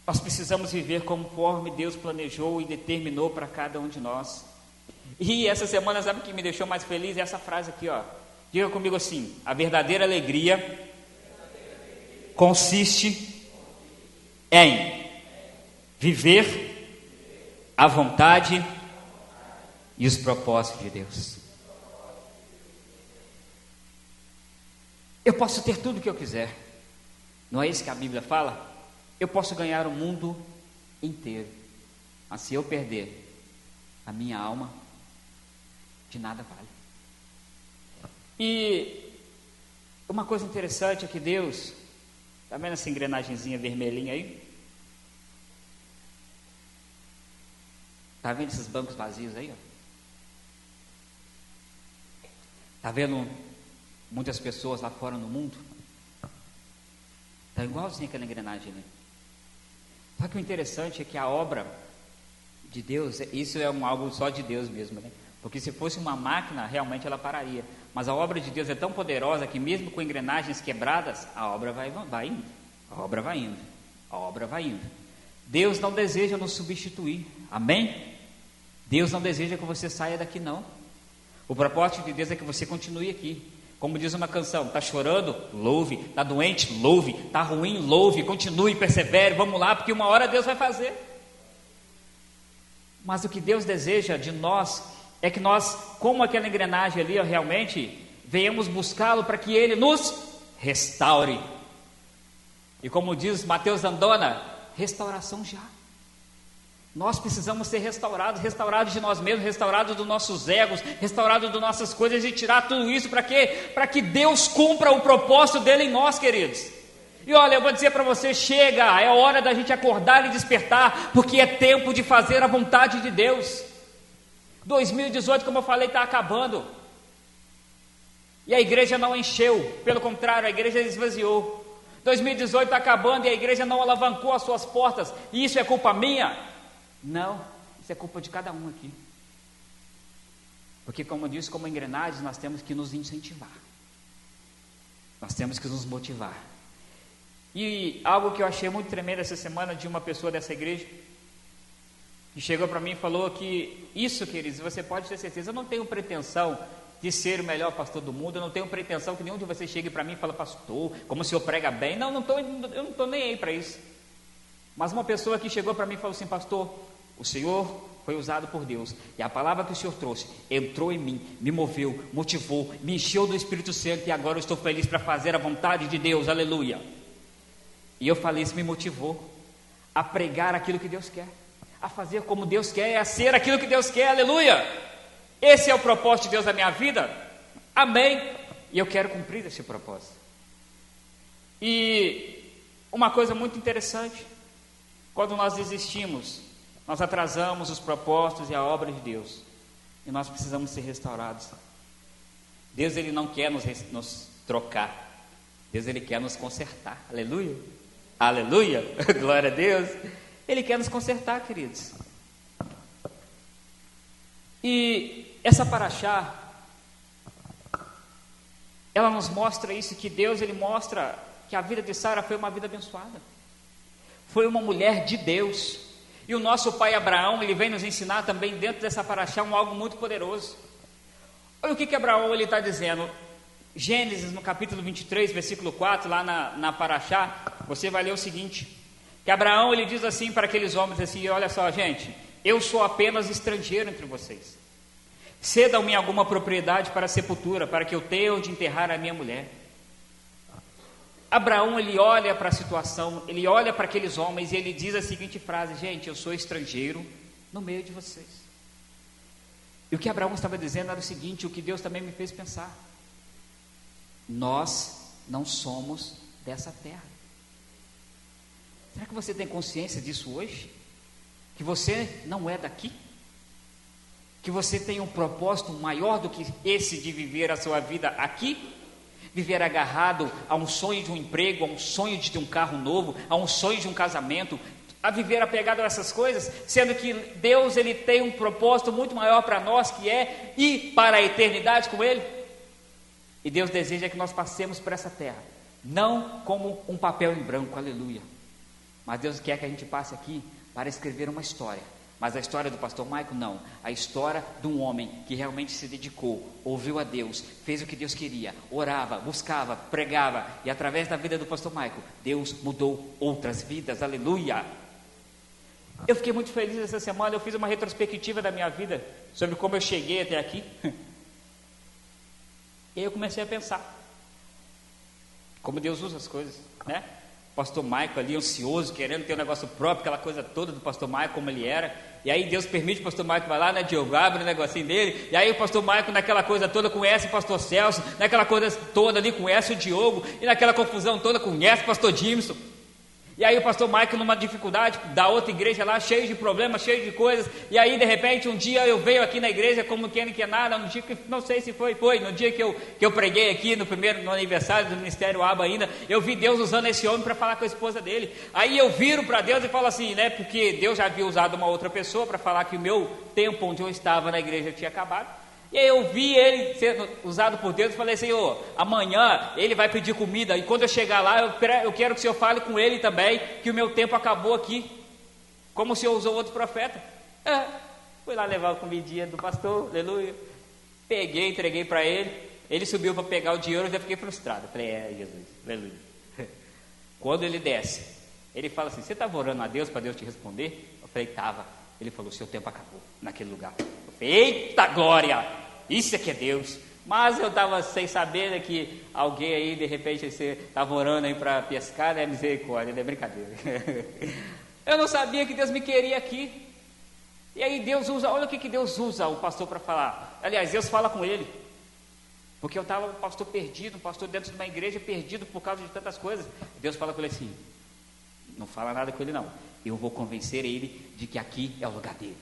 Nós precisamos viver conforme Deus planejou e determinou para cada um de nós. E essa semana, sabe o que me deixou mais feliz? Essa frase aqui, ó. Diga comigo assim: a verdadeira alegria consiste em viver a vontade e os propósitos de Deus. Eu posso ter tudo o que eu quiser, não é isso que a Bíblia fala? Eu posso ganhar o mundo inteiro, mas se eu perder a minha alma, de nada vale. E uma coisa interessante é que Deus, está vendo essa engrenagemzinha vermelhinha aí? Está vendo esses bancos vazios aí? Está vendo muitas pessoas lá fora no mundo? Está igualzinho aquela engrenagem ali. Só que o interessante é que a obra de Deus, isso é algo só de Deus mesmo, né? Porque se fosse uma máquina, realmente ela pararia. Mas a obra de Deus é tão poderosa que mesmo com engrenagens quebradas, a obra vai indo, a obra vai indo, a obra vai indo. Deus não deseja nos substituir, amém? Deus não deseja que você saia daqui, não. O propósito de Deus é que você continue aqui. Como diz uma canção, está chorando? Louve. Está doente? Louve. Está ruim? Louve. Continue, persevere, vamos lá, porque uma hora Deus vai fazer. Mas o que Deus deseja de nós é que nós, como aquela engrenagem ali, realmente venhamos buscá-lo para que Ele nos restaure. E como diz Mateus Andona, restauração já. Nós precisamos ser restaurados de nós mesmos, restaurados dos nossos egos, restaurados das nossas coisas e tirar tudo isso para quê? Para que Deus cumpra o propósito dele em nós, queridos. E olha, eu vou dizer para você, chega, é hora da gente acordar e despertar, porque é tempo de fazer a vontade de Deus. 2018, como eu falei, está acabando. E a igreja não encheu, pelo contrário, a igreja esvaziou. 2018 está acabando e a igreja não alavancou as suas portas. E isso é culpa minha? Não, isso é culpa de cada um aqui. Porque como eu disse, como engrenagens, nós temos que nos incentivar. Nós temos que nos motivar. E algo que eu achei muito tremendo essa semana de uma pessoa dessa igreja, que chegou para mim e falou que isso, queridos, você pode ter certeza, eu não tenho pretensão de ser o melhor pastor do mundo, eu não tenho pretensão que nenhum de vocês chegue para mim e fale, pastor, como o senhor prega bem. Não, eu não estou nem aí para isso. Mas uma pessoa que chegou para mim e falou assim, pastor, o senhor foi usado por Deus, e a palavra que o senhor trouxe entrou em mim, me moveu, motivou, me encheu do Espírito Santo, e agora eu estou feliz para fazer a vontade de Deus, aleluia. E eu falei, isso me motivou a pregar aquilo que Deus quer, a fazer como Deus quer, a ser aquilo que Deus quer, aleluia. Esse é o propósito de Deus na minha vida, amém, e eu quero cumprir esse propósito. E uma coisa muito interessante, Quando nós desistimos, nós atrasamos os propósitos e a obra de Deus, e nós precisamos ser restaurados. Deus, Ele não quer nos trocar, Deus, Ele quer nos consertar. Aleluia, aleluia, glória a Deus. Ele quer nos consertar, queridos. E essa paraxá, ela nos mostra isso, que Deus, Ele mostra que a vida de Sara foi uma vida abençoada, foi uma mulher de Deus. E o nosso pai Abraão, ele vem nos ensinar também dentro dessa paraxá algo muito poderoso. Olha o que Abraão está dizendo. Gênesis, no capítulo 23, versículo 4, lá na paraxá, você vai ler o seguinte, que Abraão, ele diz assim para aqueles homens, assim: olha só, gente, eu sou apenas estrangeiro entre vocês, cedam-me alguma propriedade para a sepultura, para que eu tenha onde enterrar a minha mulher. Abraão, ele olha para a situação, ele olha para aqueles homens e ele diz a seguinte frase: gente, eu sou estrangeiro no meio de vocês. E o que Abraão estava dizendo era o seguinte, o que Deus também me fez pensar: nós não somos dessa terra. Será que você tem consciência disso hoje? Que você não é daqui? Que você tem um propósito maior do que esse de viver a sua vida aqui? Viver agarrado a um sonho de um emprego, a um sonho de ter um carro novo, a um sonho de um casamento, a viver apegado a essas coisas, sendo que Deus, Ele tem um propósito muito maior para nós, que é ir para a eternidade com Ele. E Deus deseja que nós passemos por essa terra, não como um papel em branco, aleluia, mas Deus quer que a gente passe aqui para escrever uma história. Mas a história do pastor Maico, não. A história de um homem que realmente se dedicou, ouviu a Deus, fez o que Deus queria, orava, buscava, pregava, e através da vida do pastor Maico, Deus mudou outras vidas, aleluia. Eu fiquei muito feliz essa semana, eu fiz uma retrospectiva da minha vida, sobre como eu cheguei até aqui, e aí eu comecei a pensar, como Deus usa as coisas, né? Pastor Maico ali ansioso, querendo ter um negócio próprio, aquela coisa toda do pastor Maico como ele era, e aí Deus permite o pastor Maico vai lá, né, Diogo, abre o negocinho dele, e aí o pastor Maico naquela coisa toda conhece o pastor Celso, naquela coisa toda ali conhece o Diogo, e naquela confusão toda conhece o pastor Jimson. E aí o pastor Maico numa dificuldade da outra igreja lá, cheio de problemas, cheio de coisas, e aí de repente um dia eu venho aqui na igreja como quem não quer nada, um dia que não sei se foi no dia que eu preguei aqui no aniversário do Ministério Aba ainda, eu vi Deus usando esse homem para falar com a esposa dele. Aí eu viro para Deus e falo assim, né, porque Deus já havia usado uma outra pessoa para falar que o meu tempo onde eu estava na igreja tinha acabado. E aí eu vi ele sendo usado por Deus e falei, Senhor, amanhã ele vai pedir comida, e quando eu chegar lá, eu quero que o Senhor fale com ele também, que o meu tempo acabou aqui, como o Senhor usou outro profeta. Fui lá levar a comidinha do pastor, aleluia, peguei, entreguei para ele, ele subiu para pegar o dinheiro, eu já fiquei frustrado, falei, Jesus, aleluia. Quando ele desce, ele fala assim, você estava orando a Deus para Deus te responder? Eu falei, estava. Ele falou, seu tempo acabou naquele lugar. Eu falei, eita glória! Isso é que é Deus. Mas eu estava sem saber, né, que alguém aí, de repente, você estava orando aí para pescar, né? Misericórdia, não é brincadeira. Eu não sabia que Deus me queria aqui. E aí Deus usa, olha o que Deus usa o pastor para falar. Aliás, Deus fala com ele. Porque eu estava um pastor perdido, um pastor dentro de uma igreja perdido por causa de tantas coisas. Deus fala com ele assim, não fala nada com ele não. Eu vou convencer ele de que aqui é o lugar dele.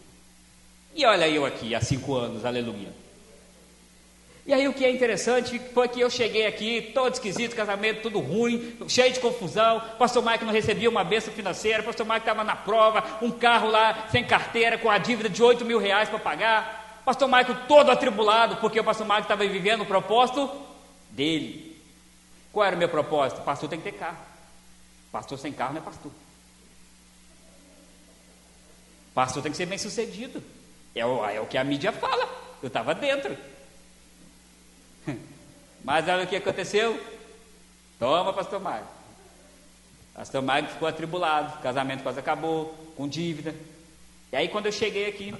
E olha eu aqui, há 5 anos, aleluia. E aí o que é interessante foi que eu cheguei aqui, todo esquisito, casamento tudo ruim, cheio de confusão, pastor Maico não recebia uma bênção financeira, pastor Maico estava na prova, um carro lá sem carteira, com a dívida de 8 mil reais para pagar, pastor Maico todo atribulado, porque o pastor Maico estava vivendo o propósito dele. Qual era o meu propósito? Pastor tem que ter carro, pastor sem carro não é pastor. Pastor tem que ser bem sucedido, é o que a mídia fala, eu estava dentro. Mas olha o que aconteceu. Toma, pastor Mário. Pastor Mário ficou atribulado, o casamento quase acabou, com dívida. E aí quando eu cheguei aqui,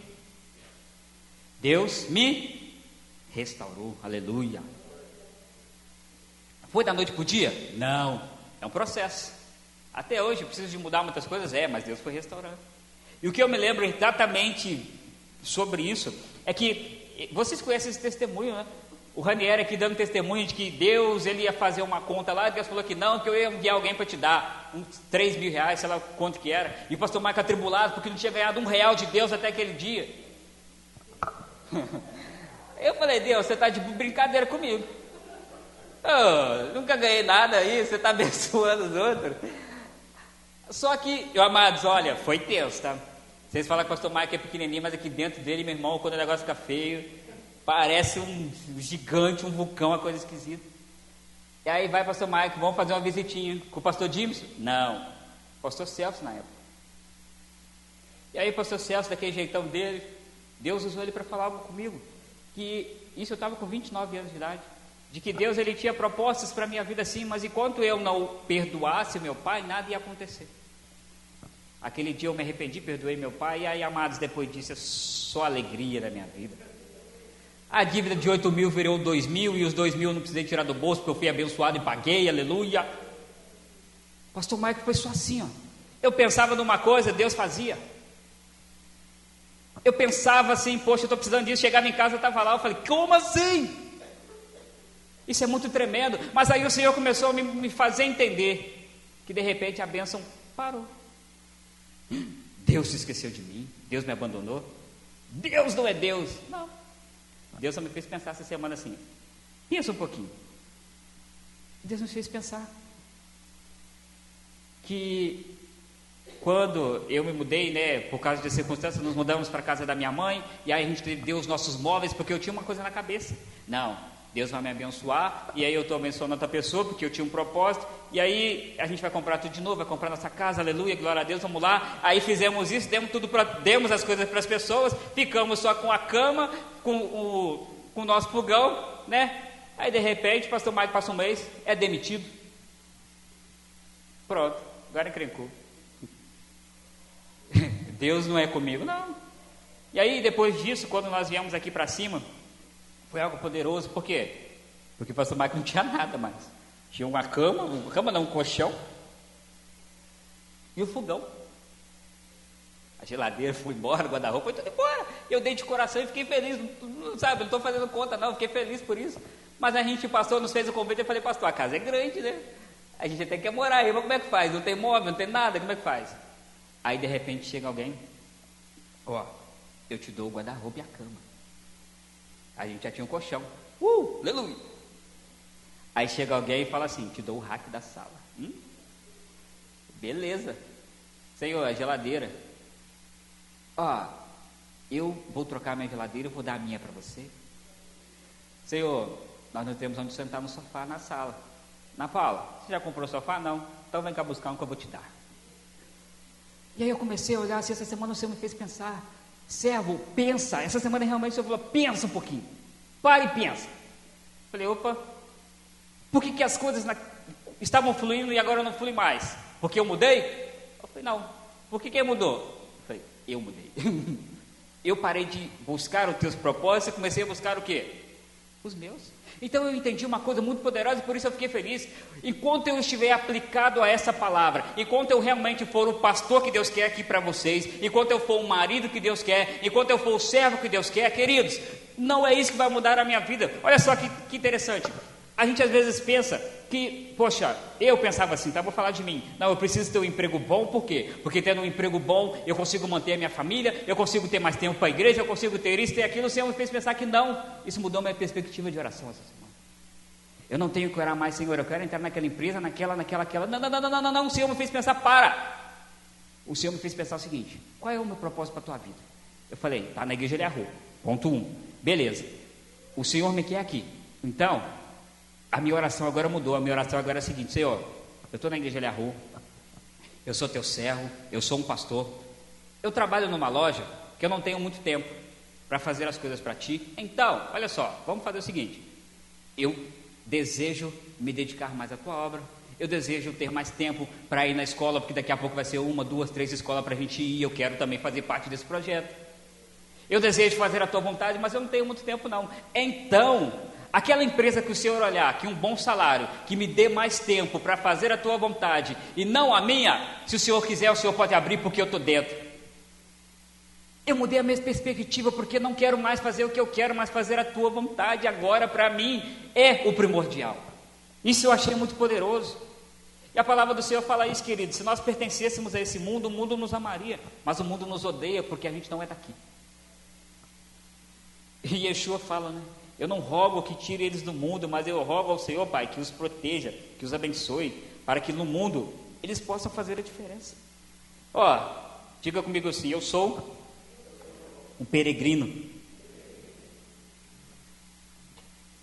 Deus me restaurou, aleluia. Foi da noite para o dia? Não, é um processo. Até hoje eu preciso de mudar muitas coisas, mas Deus foi restaurando. E o que eu me lembro exatamente sobre isso é que vocês conhecem esse testemunho, né? O Ranieri aqui dando testemunho de que Deus, ele ia fazer uma conta lá, e Deus falou que não, que eu ia enviar alguém para te dar. uns 3 mil reais, sei lá quanto que era, e o pastor Mike atribulado porque não tinha ganhado R$1 de Deus até aquele dia. Eu falei: Deus, você está de brincadeira comigo. Eu nunca ganhei nada aí, você está abençoando os outros. Só que, amados, olha, foi tenso, tá? Vocês falam que o pastor Mike é pequenininho, mas aqui dentro dele, meu irmão, quando o negócio fica feio, parece um gigante, um vulcão, uma coisa esquisita. E aí vai o pastor Mike, vamos fazer uma visitinha com o pastor Jameson? Não, pastor Celso na época. E aí o pastor Celso, daquele jeitão dele, Deus usou ele para falar comigo, que isso eu estava com 29 anos de idade, de que Deus ele tinha propostas para a minha vida assim, mas enquanto eu não perdoasse meu pai, nada ia acontecer. Aquele dia eu me arrependi, perdoei meu pai, e aí, amados, depois disso é só alegria na minha vida. A dívida de 8 mil virou 2 mil, e os 2 mil eu não precisei tirar do bolso, porque eu fui abençoado e paguei, aleluia. Pastor Mike foi só assim, ó. Eu pensava numa coisa, Deus fazia. Eu pensava assim, poxa, eu estou precisando disso, chegava em casa, eu estava lá, eu falei: como assim? Isso é muito tremendo. Mas aí o Senhor começou a me fazer entender que de repente a bênção parou. Deus se esqueceu de mim, Deus me abandonou, Deus não é Deus. Não, Deus só me fez pensar essa semana assim, pensa um pouquinho. Deus me fez pensar que quando eu me mudei, né, por causa de circunstâncias, nos mudamos para a casa da minha mãe, e aí a gente deu os nossos móveis, porque eu tinha uma coisa na cabeça: não, Deus vai me abençoar, e aí eu estou abençoando outra pessoa, porque eu tinha um propósito, e aí a gente vai comprar tudo de novo, vai comprar nossa casa, aleluia, glória a Deus, vamos lá. Aí fizemos isso, demos as coisas para as pessoas, ficamos só com a cama, com o nosso fogão, né? Aí de repente, o pastor Mike passa um mês, é demitido. Pronto, agora encrencou. Deus não é comigo, não. E aí depois disso, quando nós viemos aqui para cima, foi algo poderoso. Por quê? Porque o pastor Mike não tinha nada mais. Tinha uma cama não, um colchão e o fogão. A geladeira foi embora, o guarda-roupa foi tudo embora. Eu dei de coração e fiquei feliz, sabe, não estou fazendo conta não, fiquei feliz por isso. Mas a gente passou, nos fez o convite, eu falei: pastor, a casa é grande, né? A gente até quer morar aí, mas como é que faz? Não tem móvel, não tem nada, como é que faz? Aí de repente chega alguém: ó, eu te dou o guarda-roupa e a cama. A gente já tinha um colchão, aleluia. Aí chega alguém e fala assim: te dou o rack da sala. Beleza. Senhor, a geladeira. Ó, eu vou trocar minha geladeira, eu vou dar a minha para você. Senhor, nós não temos onde sentar no sofá na sala. Na fala: você já comprou sofá? Não. Então vem cá buscar um que eu vou te dar. E aí eu comecei a olhar assim, essa semana o Senhor me fez pensar: servo, pensa. Essa semana realmente o Senhor falou: pensa um pouquinho, para e pensa. Falei: opa, por que as coisas estavam fluindo e agora não fluem mais? Porque eu mudei? Eu falei: não. Por que mudou? Eu falei: eu mudei. Eu parei de buscar os teus propósitos e comecei a buscar o quê? Os meus. Então eu entendi uma coisa muito poderosa e por isso eu fiquei feliz. Enquanto eu estiver aplicado a essa palavra, enquanto eu realmente for o pastor que Deus quer aqui para vocês, enquanto eu for o marido que Deus quer, enquanto eu for o servo que Deus quer, queridos, não é isso que vai mudar a minha vida. Olha só que interessante. A gente às vezes pensa que, poxa, eu pensava assim, tá, vou falar de mim. Não, eu preciso ter um emprego bom, por quê? Porque tendo um emprego bom, eu consigo manter a minha família, eu consigo ter mais tempo para a igreja, eu consigo ter isso, ter aquilo. O Senhor me fez pensar que não. Isso mudou minha perspectiva de oração essa semana. Eu não tenho que orar mais: Senhor, eu quero entrar naquela empresa, naquela. Não, o Senhor me fez pensar: para. O Senhor me fez pensar o seguinte: qual é o meu propósito para a tua vida? Eu falei: tá na igreja de Arru, ponto 1, beleza. O Senhor me quer aqui, então a minha oração agora mudou. A minha oração agora é a seguinte: Senhor, eu estou na igreja de Arru, eu sou teu servo, eu sou um pastor, eu trabalho numa loja que eu não tenho muito tempo para fazer as coisas para ti. Então, olha só, vamos fazer o seguinte: eu desejo me dedicar mais à tua obra, eu desejo ter mais tempo para ir na escola, porque daqui a pouco vai ser 1, 2, 3 escolas para a gente ir, eu quero também fazer parte desse projeto. Eu desejo fazer a tua vontade, mas eu não tenho muito tempo não. Então, aquela empresa que o Senhor olhar, que um bom salário, que me dê mais tempo para fazer a tua vontade e não a minha, se o Senhor quiser, o Senhor pode abrir, porque eu estou dentro. Eu mudei a minha perspectiva, porque não quero mais fazer o que eu quero, mas fazer a tua vontade agora para mim é o primordial. Isso eu achei muito poderoso. E a palavra do Senhor fala isso, querido. Se nós pertencêssemos a esse mundo, o mundo nos amaria, mas o mundo nos odeia porque a gente não é daqui. E Yeshua fala, né? Eu não rogo que tire eles do mundo, mas eu rogo ao Senhor, Pai, que os proteja, que os abençoe, para que no mundo eles possam fazer a diferença. Ó, diga comigo assim: eu sou um peregrino.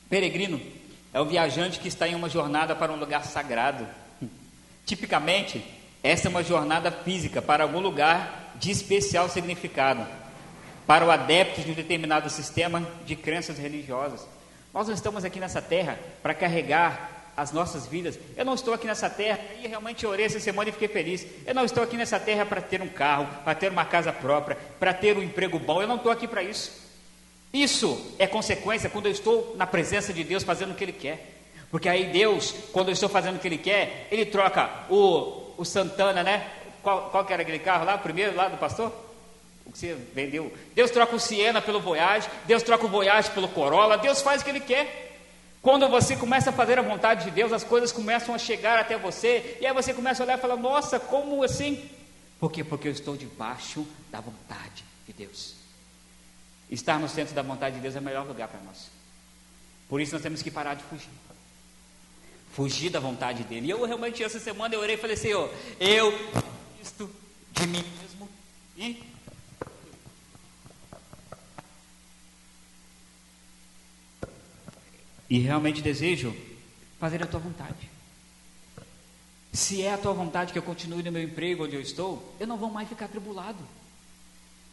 Peregrino é o viajante que está em uma jornada para um lugar sagrado. Tipicamente, essa é uma jornada física para algum lugar de especial significado, para o adepto de um determinado sistema de crenças religiosas. Nós não estamos aqui nessa terra para carregar as nossas vidas. Eu não estou aqui nessa terra, e realmente orei essa semana e fiquei feliz. Eu não estou aqui nessa terra para ter um carro, para ter uma casa própria, para ter um emprego bom. Eu não estou aqui para isso. Isso é consequência quando eu estou na presença de Deus fazendo o que Ele quer. Porque aí Deus, quando eu estou fazendo o que Ele quer, Ele troca o Santana, né? Qual que era aquele carro lá, o primeiro lá do pastor? O que você vendeu? Deus troca o Siena pelo Voyage, Deus troca o Voyage pelo Corolla, Deus faz o que Ele quer. Quando você começa a fazer a vontade de Deus, as coisas começam a chegar até você, e aí você começa a olhar e falar: nossa, como assim? Por quê? Porque eu estou debaixo da vontade de Deus. Estar no centro da vontade de Deus é o melhor lugar para nós. Por isso nós temos que parar de fugir. Fugir da vontade dele. E eu realmente, essa semana eu orei e falei: Senhor, eu desisto de mim mesmo e realmente desejo fazer a tua vontade. Se é a tua vontade que eu continue no meu emprego onde eu estou, eu não vou mais ficar atribulado.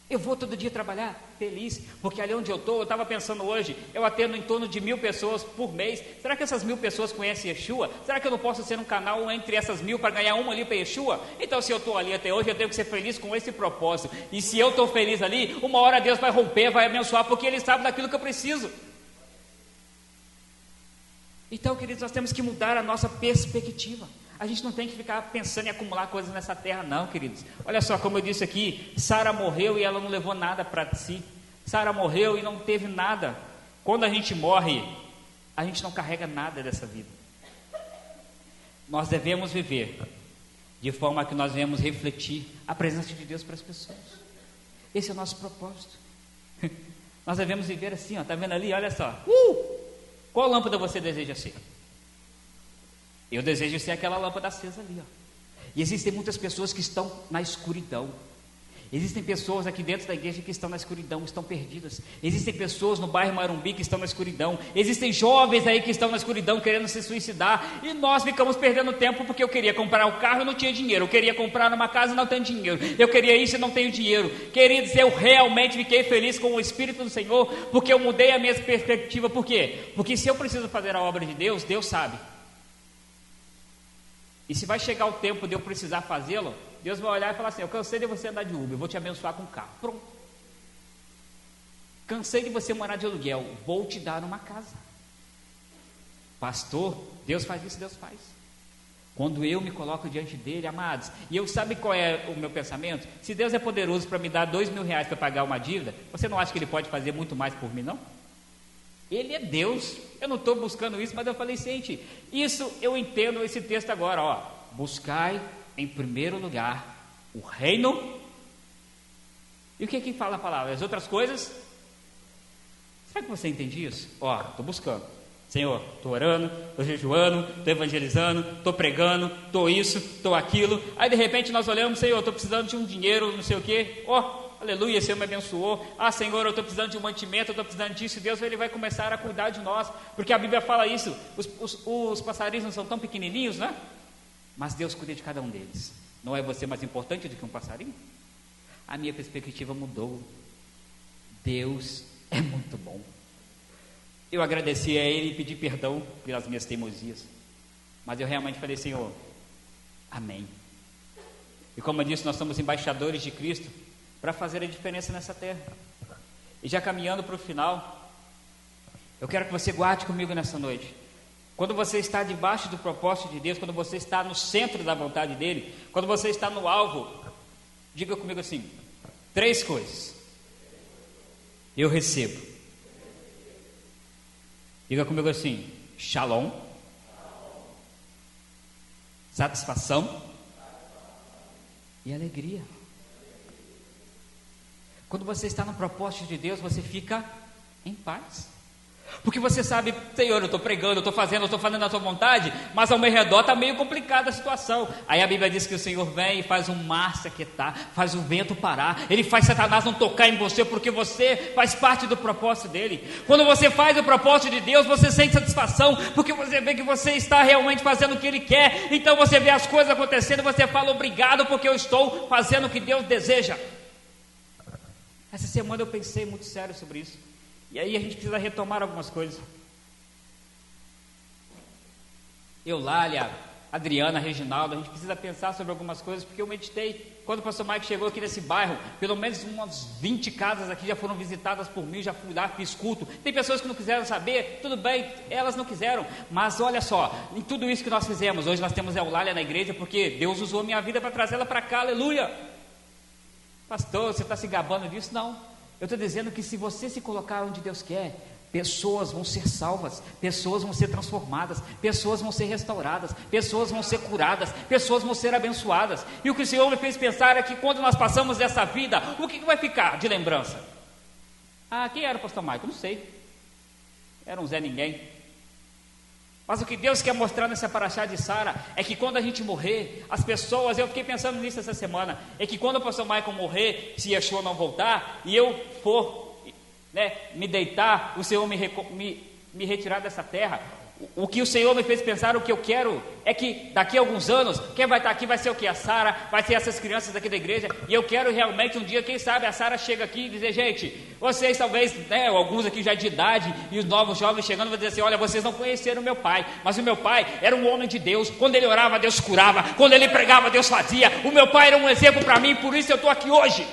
Eu vou todo dia trabalhar feliz, porque ali onde eu estou, eu estava pensando hoje, eu atendo em torno de 1.000 pessoas por mês. Será que essas 1.000 pessoas conhecem Yeshua? Será que eu não posso ser um canal entre essas 1.000 para ganhar uma ali para Yeshua? Então, se eu estou ali até hoje, eu tenho que ser feliz com esse propósito. E se eu estou feliz ali, uma hora Deus vai romper, vai abençoar, porque Ele sabe daquilo que eu preciso. Então, queridos, nós temos que mudar a nossa perspectiva. A gente não tem que ficar pensando em acumular coisas nessa terra, não, queridos. Olha só, como eu disse aqui, Sara morreu e ela não levou nada para si. Sara morreu e não teve nada. Quando a gente morre, a gente não carrega nada dessa vida. Nós devemos viver de forma que nós venhamos refletir a presença de Deus para as pessoas. Esse é o nosso propósito. Nós devemos viver assim, ó, tá vendo ali? Olha só. Qual lâmpada você deseja ser? Eu desejo ser aquela lâmpada acesa ali, ó. E existem muitas pessoas que estão na escuridão. Existem pessoas aqui dentro da igreja que estão na escuridão, estão perdidas. Existem pessoas no bairro Marumbi que estão na escuridão. Existem jovens aí que estão na escuridão querendo se suicidar. E nós ficamos perdendo tempo porque eu queria comprar um carro e não tinha dinheiro. Eu queria comprar uma casa e não tenho dinheiro. Eu queria isso e não tenho dinheiro. Queridos, eu realmente fiquei feliz com o Espírito do Senhor, porque eu mudei a minha perspectiva. Por quê? Porque se eu preciso fazer a obra de Deus, Deus sabe. E se vai chegar o tempo de eu precisar fazê-lo, Deus vai olhar e falar assim: eu cansei de você andar de Uber, eu vou te abençoar com um carro. Pronto. Cansei de você morar de aluguel, vou te dar uma casa. Pastor, Deus faz isso, Deus faz. Quando eu me coloco diante dele, amados, e eu sabe qual é o meu pensamento? Se Deus é poderoso para me dar R$2.000 para pagar uma dívida, você não acha que Ele pode fazer muito mais por mim, não? Ele é Deus. Eu não estou buscando isso, mas eu falei: gente, isso eu entendo esse texto agora, ó. Buscai em primeiro lugar o reino. E o que que fala a palavra? As outras coisas? Será que você entende isso? Ó, estou buscando. Senhor, estou orando, estou jejuando, estou evangelizando, estou pregando, estou isso, estou aquilo. Aí de repente nós olhamos: Senhor, estou precisando de um dinheiro, não sei o quê. Ó, aleluia, Senhor me abençoou. Ah, Senhor, eu estou precisando de um mantimento, eu estou precisando disso. Deus, Ele vai começar a cuidar de nós, porque a Bíblia fala isso. Os passarinhos não são tão pequenininhos, né? Mas Deus cuida de cada um deles. Não é você mais importante do que um passarinho? A minha perspectiva mudou. Deus é muito bom. Eu agradeci a Ele e pedi perdão pelas minhas teimosias, mas eu realmente falei: Senhor, amém. E como eu disse, nós somos embaixadores de Cristo para fazer a diferença nessa terra. E já caminhando para o final, eu quero que você guarde comigo nessa noite. Quando você está debaixo do propósito de Deus, quando você está no centro da vontade dEle, quando você está no alvo, diga comigo assim: 3 coisas eu recebo. Diga comigo assim: Shalom, satisfação e alegria. Quando você está no propósito de Deus, você fica em paz. Porque você sabe, Senhor, eu estou pregando, eu estou fazendo a tua vontade, mas ao meu redor está meio complicada a situação. Aí a Bíblia diz que o Senhor vem e faz o mar se aquietar, faz o vento parar, Ele faz Satanás não tocar em você, porque você faz parte do propósito dEle. Quando você faz o propósito de Deus, você sente satisfação, porque você vê que você está realmente fazendo o que Ele quer. Então você vê as coisas acontecendo, você fala obrigado, porque eu estou fazendo o que Deus deseja. Essa semana eu pensei muito sério sobre isso. E aí a gente precisa retomar algumas coisas. Eulália, Adriana, Reginaldo, a gente precisa pensar sobre algumas coisas, porque eu meditei. Quando o pastor Mike chegou aqui nesse bairro, pelo menos umas 20 casas aqui já foram visitadas por mim, já fui lá, fiz culto. Tem pessoas que não quiseram saber, tudo bem, elas não quiseram. Mas olha só, em tudo isso que nós fizemos, hoje nós temos Eulália na igreja, porque Deus usou a minha vida para trazê-la para cá, aleluia. Pastor, você está se gabando disso? Não. Eu estou dizendo que se você se colocar onde Deus quer, pessoas vão ser salvas, pessoas vão ser transformadas, pessoas vão ser restauradas, pessoas vão ser curadas, pessoas vão ser abençoadas. E o que o Senhor me fez pensar é que quando nós passamos dessa vida, o que vai ficar de lembrança? Ah, quem era o pastor Michael? Não sei. Era um Zé Ninguém. Mas o que Deus quer mostrar nessa paraxá de Sara é que quando a gente morrer, as pessoas, eu fiquei pensando nisso essa semana, é que quando o pastor Michael morrer, se Yeshua não voltar, e eu for, me deitar, o Senhor me retirar dessa terra, o que o Senhor me fez pensar, o que eu quero, é que daqui a alguns anos, quem vai estar aqui vai ser o que? A Sara, vai ser essas crianças aqui da igreja, e eu quero realmente um dia, quem sabe, a Sara chega aqui e dizer, gente, vocês talvez, alguns aqui já de idade, e os novos jovens chegando, vão dizer assim, olha, vocês não conheceram o meu pai, mas o meu pai era um homem de Deus, quando ele orava, Deus curava, quando ele pregava, Deus fazia, o meu pai era um exemplo para mim, por isso eu estou aqui hoje.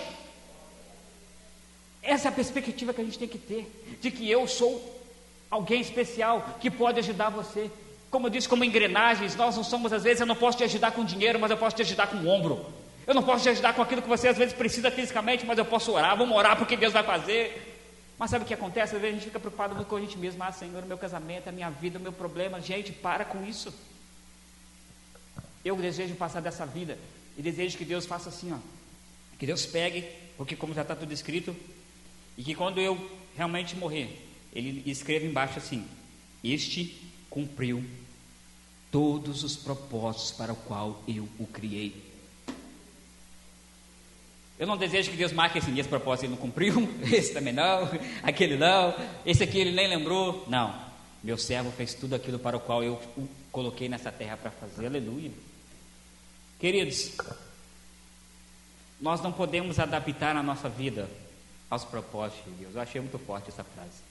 Essa é a perspectiva que a gente tem que ter, de que eu sou alguém especial que pode ajudar você. Como eu disse, como engrenagens, nós não somos, às vezes, eu não posso te ajudar com dinheiro, mas eu posso te ajudar com o ombro. Eu não posso te ajudar com aquilo que você às vezes precisa fisicamente, mas eu posso orar, vamos orar porque Deus vai fazer. Mas sabe o que acontece? Às vezes a gente fica preocupado muito com a gente mesmo. Ah, Senhor, o meu casamento, a minha vida, o meu problema. Gente, para com isso. Eu desejo passar dessa vida e desejo que Deus faça assim, que Deus pegue, porque como já está tudo escrito, e que quando eu realmente morrer, Ele escreve embaixo assim: este cumpriu todos os propósitos para o qual eu o criei. Eu não desejo que Deus marque assim, esse propósito ele não cumpriu, esse também não, aquele não, esse aqui ele nem lembrou. Não, meu servo fez tudo aquilo para o qual eu o coloquei nessa terra para fazer, aleluia. Queridos, nós não podemos adaptar a nossa vida aos propósitos de Deus. Eu achei muito forte essa frase.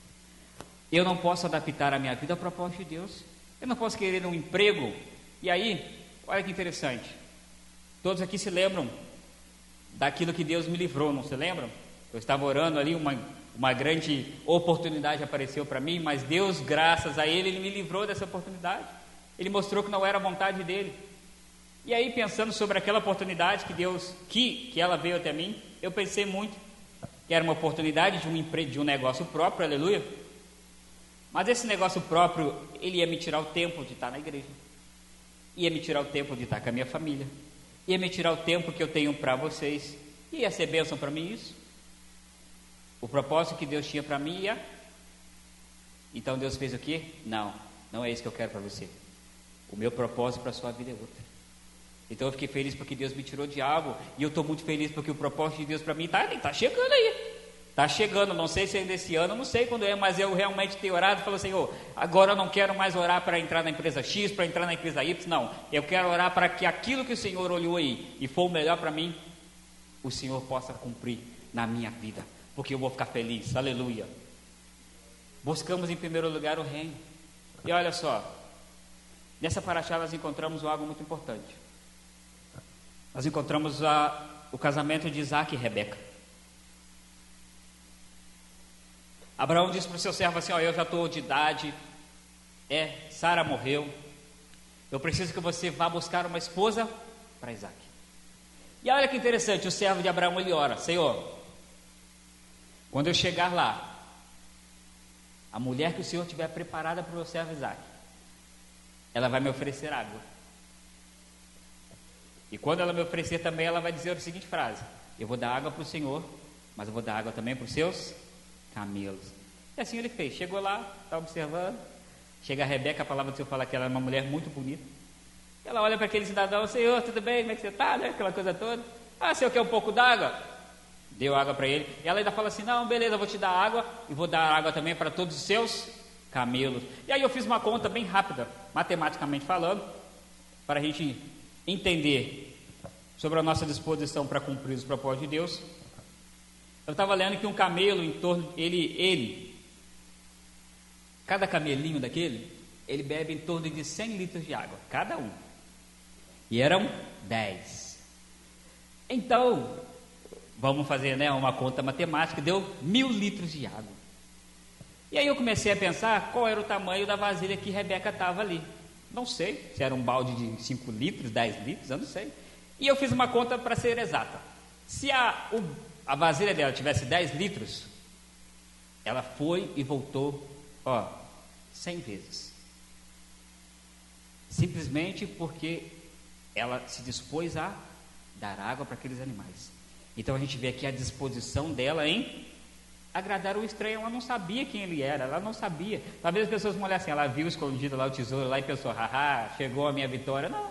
Eu não posso adaptar a minha vida ao propósito de Deus. Eu não posso querer um emprego. E aí, olha que interessante. Todos aqui se lembram daquilo que Deus me livrou, não se lembram? Eu estava orando ali, uma grande oportunidade apareceu para mim, mas Deus, graças a Ele me livrou dessa oportunidade. Ele mostrou que não era a vontade dEle. E aí, pensando sobre aquela oportunidade que ela veio até mim, eu pensei muito que era uma oportunidade de um emprego, de um negócio próprio, aleluia. Mas esse negócio próprio, ele ia me tirar o tempo de estar na igreja, ia me tirar o tempo de estar com a minha família, ia me tirar o tempo que eu tenho para vocês, ia ser bênção para mim isso? O propósito que Deus tinha para mim ia? Então Deus fez o quê? Não é isso que eu quero para você. O meu propósito para a sua vida é outro. Então eu fiquei feliz porque Deus me tirou de algo, e eu estou muito feliz porque o propósito de Deus para mim está chegando aí. Está chegando, não sei se ainda esse ano, não sei quando é, mas eu realmente tenho orado e falo, Senhor, agora eu não quero mais orar para entrar na empresa X, para entrar na empresa Y, não. Eu quero orar para que aquilo que o Senhor olhou aí e for o melhor para mim, o Senhor possa cumprir na minha vida, porque eu vou ficar feliz, aleluia. Buscamos em primeiro lugar o reino. E olha só, nessa paraxá nós encontramos algo muito importante. Nós encontramos o casamento de Isaac e Rebeca. Abraão disse para o seu servo assim, eu já estou de idade, Sara morreu, eu preciso que você vá buscar uma esposa para Isaac. E olha que interessante, o servo de Abraão, ele ora, Senhor, quando eu chegar lá, a mulher que o Senhor tiver preparada para o meu servo Isaac, ela vai me oferecer água. E quando ela me oferecer também, ela vai dizer a seguinte frase: eu vou dar água para o Senhor, mas eu vou dar água também para os seus camelos. E assim ele fez. Chegou lá, está observando. Chega a Rebeca, a palavra do Senhor fala que ela é uma mulher muito bonita. Ela olha para aquele cidadão: Senhor, tudo bem? Como é que você está? Né? Aquela coisa toda. Ah, Senhor, quer um pouco d'água? Deu água para ele. E ela ainda fala assim: não, beleza, eu vou te dar água e vou dar água também para todos os seus camelos. E aí eu fiz uma conta bem rápida, matematicamente falando, para a gente entender sobre a nossa disposição para cumprir os propósitos de Deus. Eu estava lendo que um camelo, em torno, cada camelinho daquele, ele bebe em torno de 100 litros de água, cada um. E eram 10. Então, vamos fazer, né, uma conta matemática, deu 1000 litros de água. E aí eu comecei a pensar qual era o tamanho da vasilha que Rebeca estava ali. Não sei se era um balde de 5 litros, 10 litros, eu não sei. E eu fiz uma conta para ser exata. Se a vasilha dela tivesse 10 litros, ela foi e voltou, 100 vezes. Simplesmente porque ela se dispôs a dar água para aqueles animais. Então a gente vê aqui a disposição dela em agradar o estranho. Ela não sabia quem ele era, ela não sabia. Talvez as pessoas vão olhar assim, ela viu escondido lá o tesouro lá e pensou: haha, chegou a minha vitória. Não,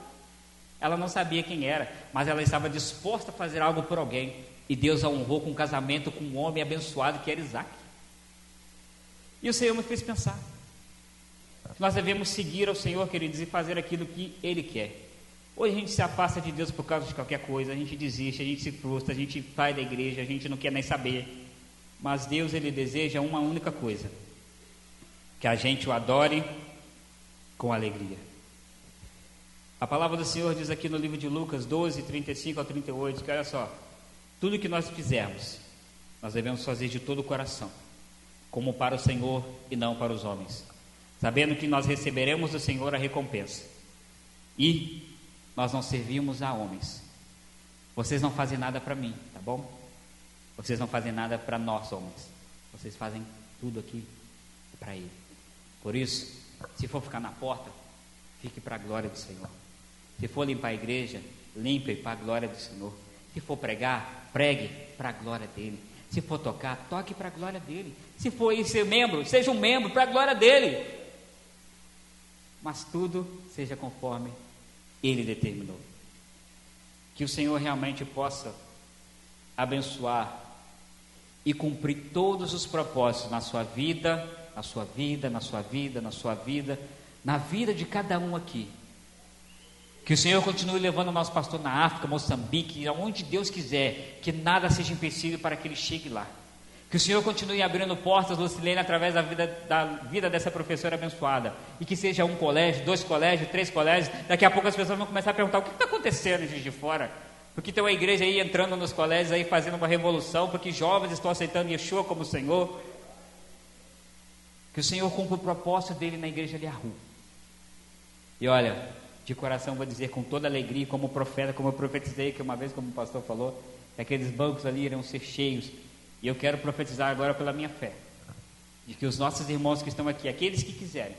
ela não sabia quem era, mas ela estava disposta a fazer algo por alguém. E Deus a honrou com um casamento com um homem abençoado que era Isaac. E o Senhor me fez pensar: nós devemos seguir ao Senhor, queridos, e fazer aquilo que Ele quer. Hoje a gente se afasta de Deus por causa de qualquer coisa, a gente desiste, a gente se frustra, a gente sai da igreja, a gente não quer nem saber. Mas Deus, Ele deseja uma única coisa: que a gente o adore com alegria. A palavra do Senhor diz aqui no livro de Lucas 12, 35 ao 38, que olha só: tudo que nós fizermos, nós devemos fazer de todo o coração, como para o Senhor e não para os homens, sabendo que nós receberemos do Senhor a recompensa. E nós não servimos a homens. Vocês não fazem nada para mim, tá bom? Vocês não fazem nada para nós homens. Vocês fazem tudo aqui para Ele. Por isso, se for ficar na porta, fique para a glória do Senhor. Se for limpar a igreja, limpe para a glória do Senhor. Se for pregar, pregue para a glória dEle. Se for tocar, toque para a glória dEle. Se for ir ser membro, seja um membro para a glória dEle. Mas tudo seja conforme Ele determinou. Que o Senhor realmente possa abençoar e cumprir todos os propósitos na sua vida, na sua vida, na sua vida, na sua vida, na vida de cada um aqui. Que o Senhor continue levando o nosso pastor na África, Moçambique, aonde Deus quiser, que nada seja empecilho para que ele chegue lá. Que o Senhor continue abrindo portas, Lucilene, através da vida dessa professora abençoada. E que seja um colégio, 2 colégios, 3 colégios. Daqui a pouco as pessoas vão começar a perguntar: o que está acontecendo em Juiz de Fora? Porque tem uma igreja aí entrando nos colégios, aí fazendo uma revolução, porque jovens estão aceitando Yeshua como Senhor. Que o Senhor cumpra o propósito dele na igreja de Arru. E olha, de coração vou dizer com toda alegria, como profeta, como eu profetizei, que uma vez, como o pastor falou, que aqueles bancos ali irão ser cheios. E eu quero profetizar agora pela minha fé, de que os nossos irmãos que estão aqui, aqueles que quiserem,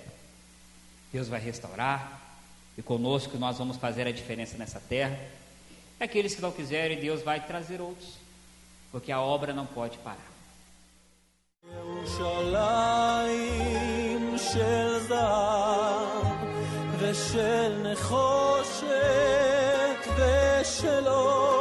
Deus vai restaurar, e conosco nós vamos fazer a diferença nessa terra. E aqueles que não quiserem, Deus vai trazer outros, porque a obra não pode parar. ירושלים של זהב ושל נחושת ושל אור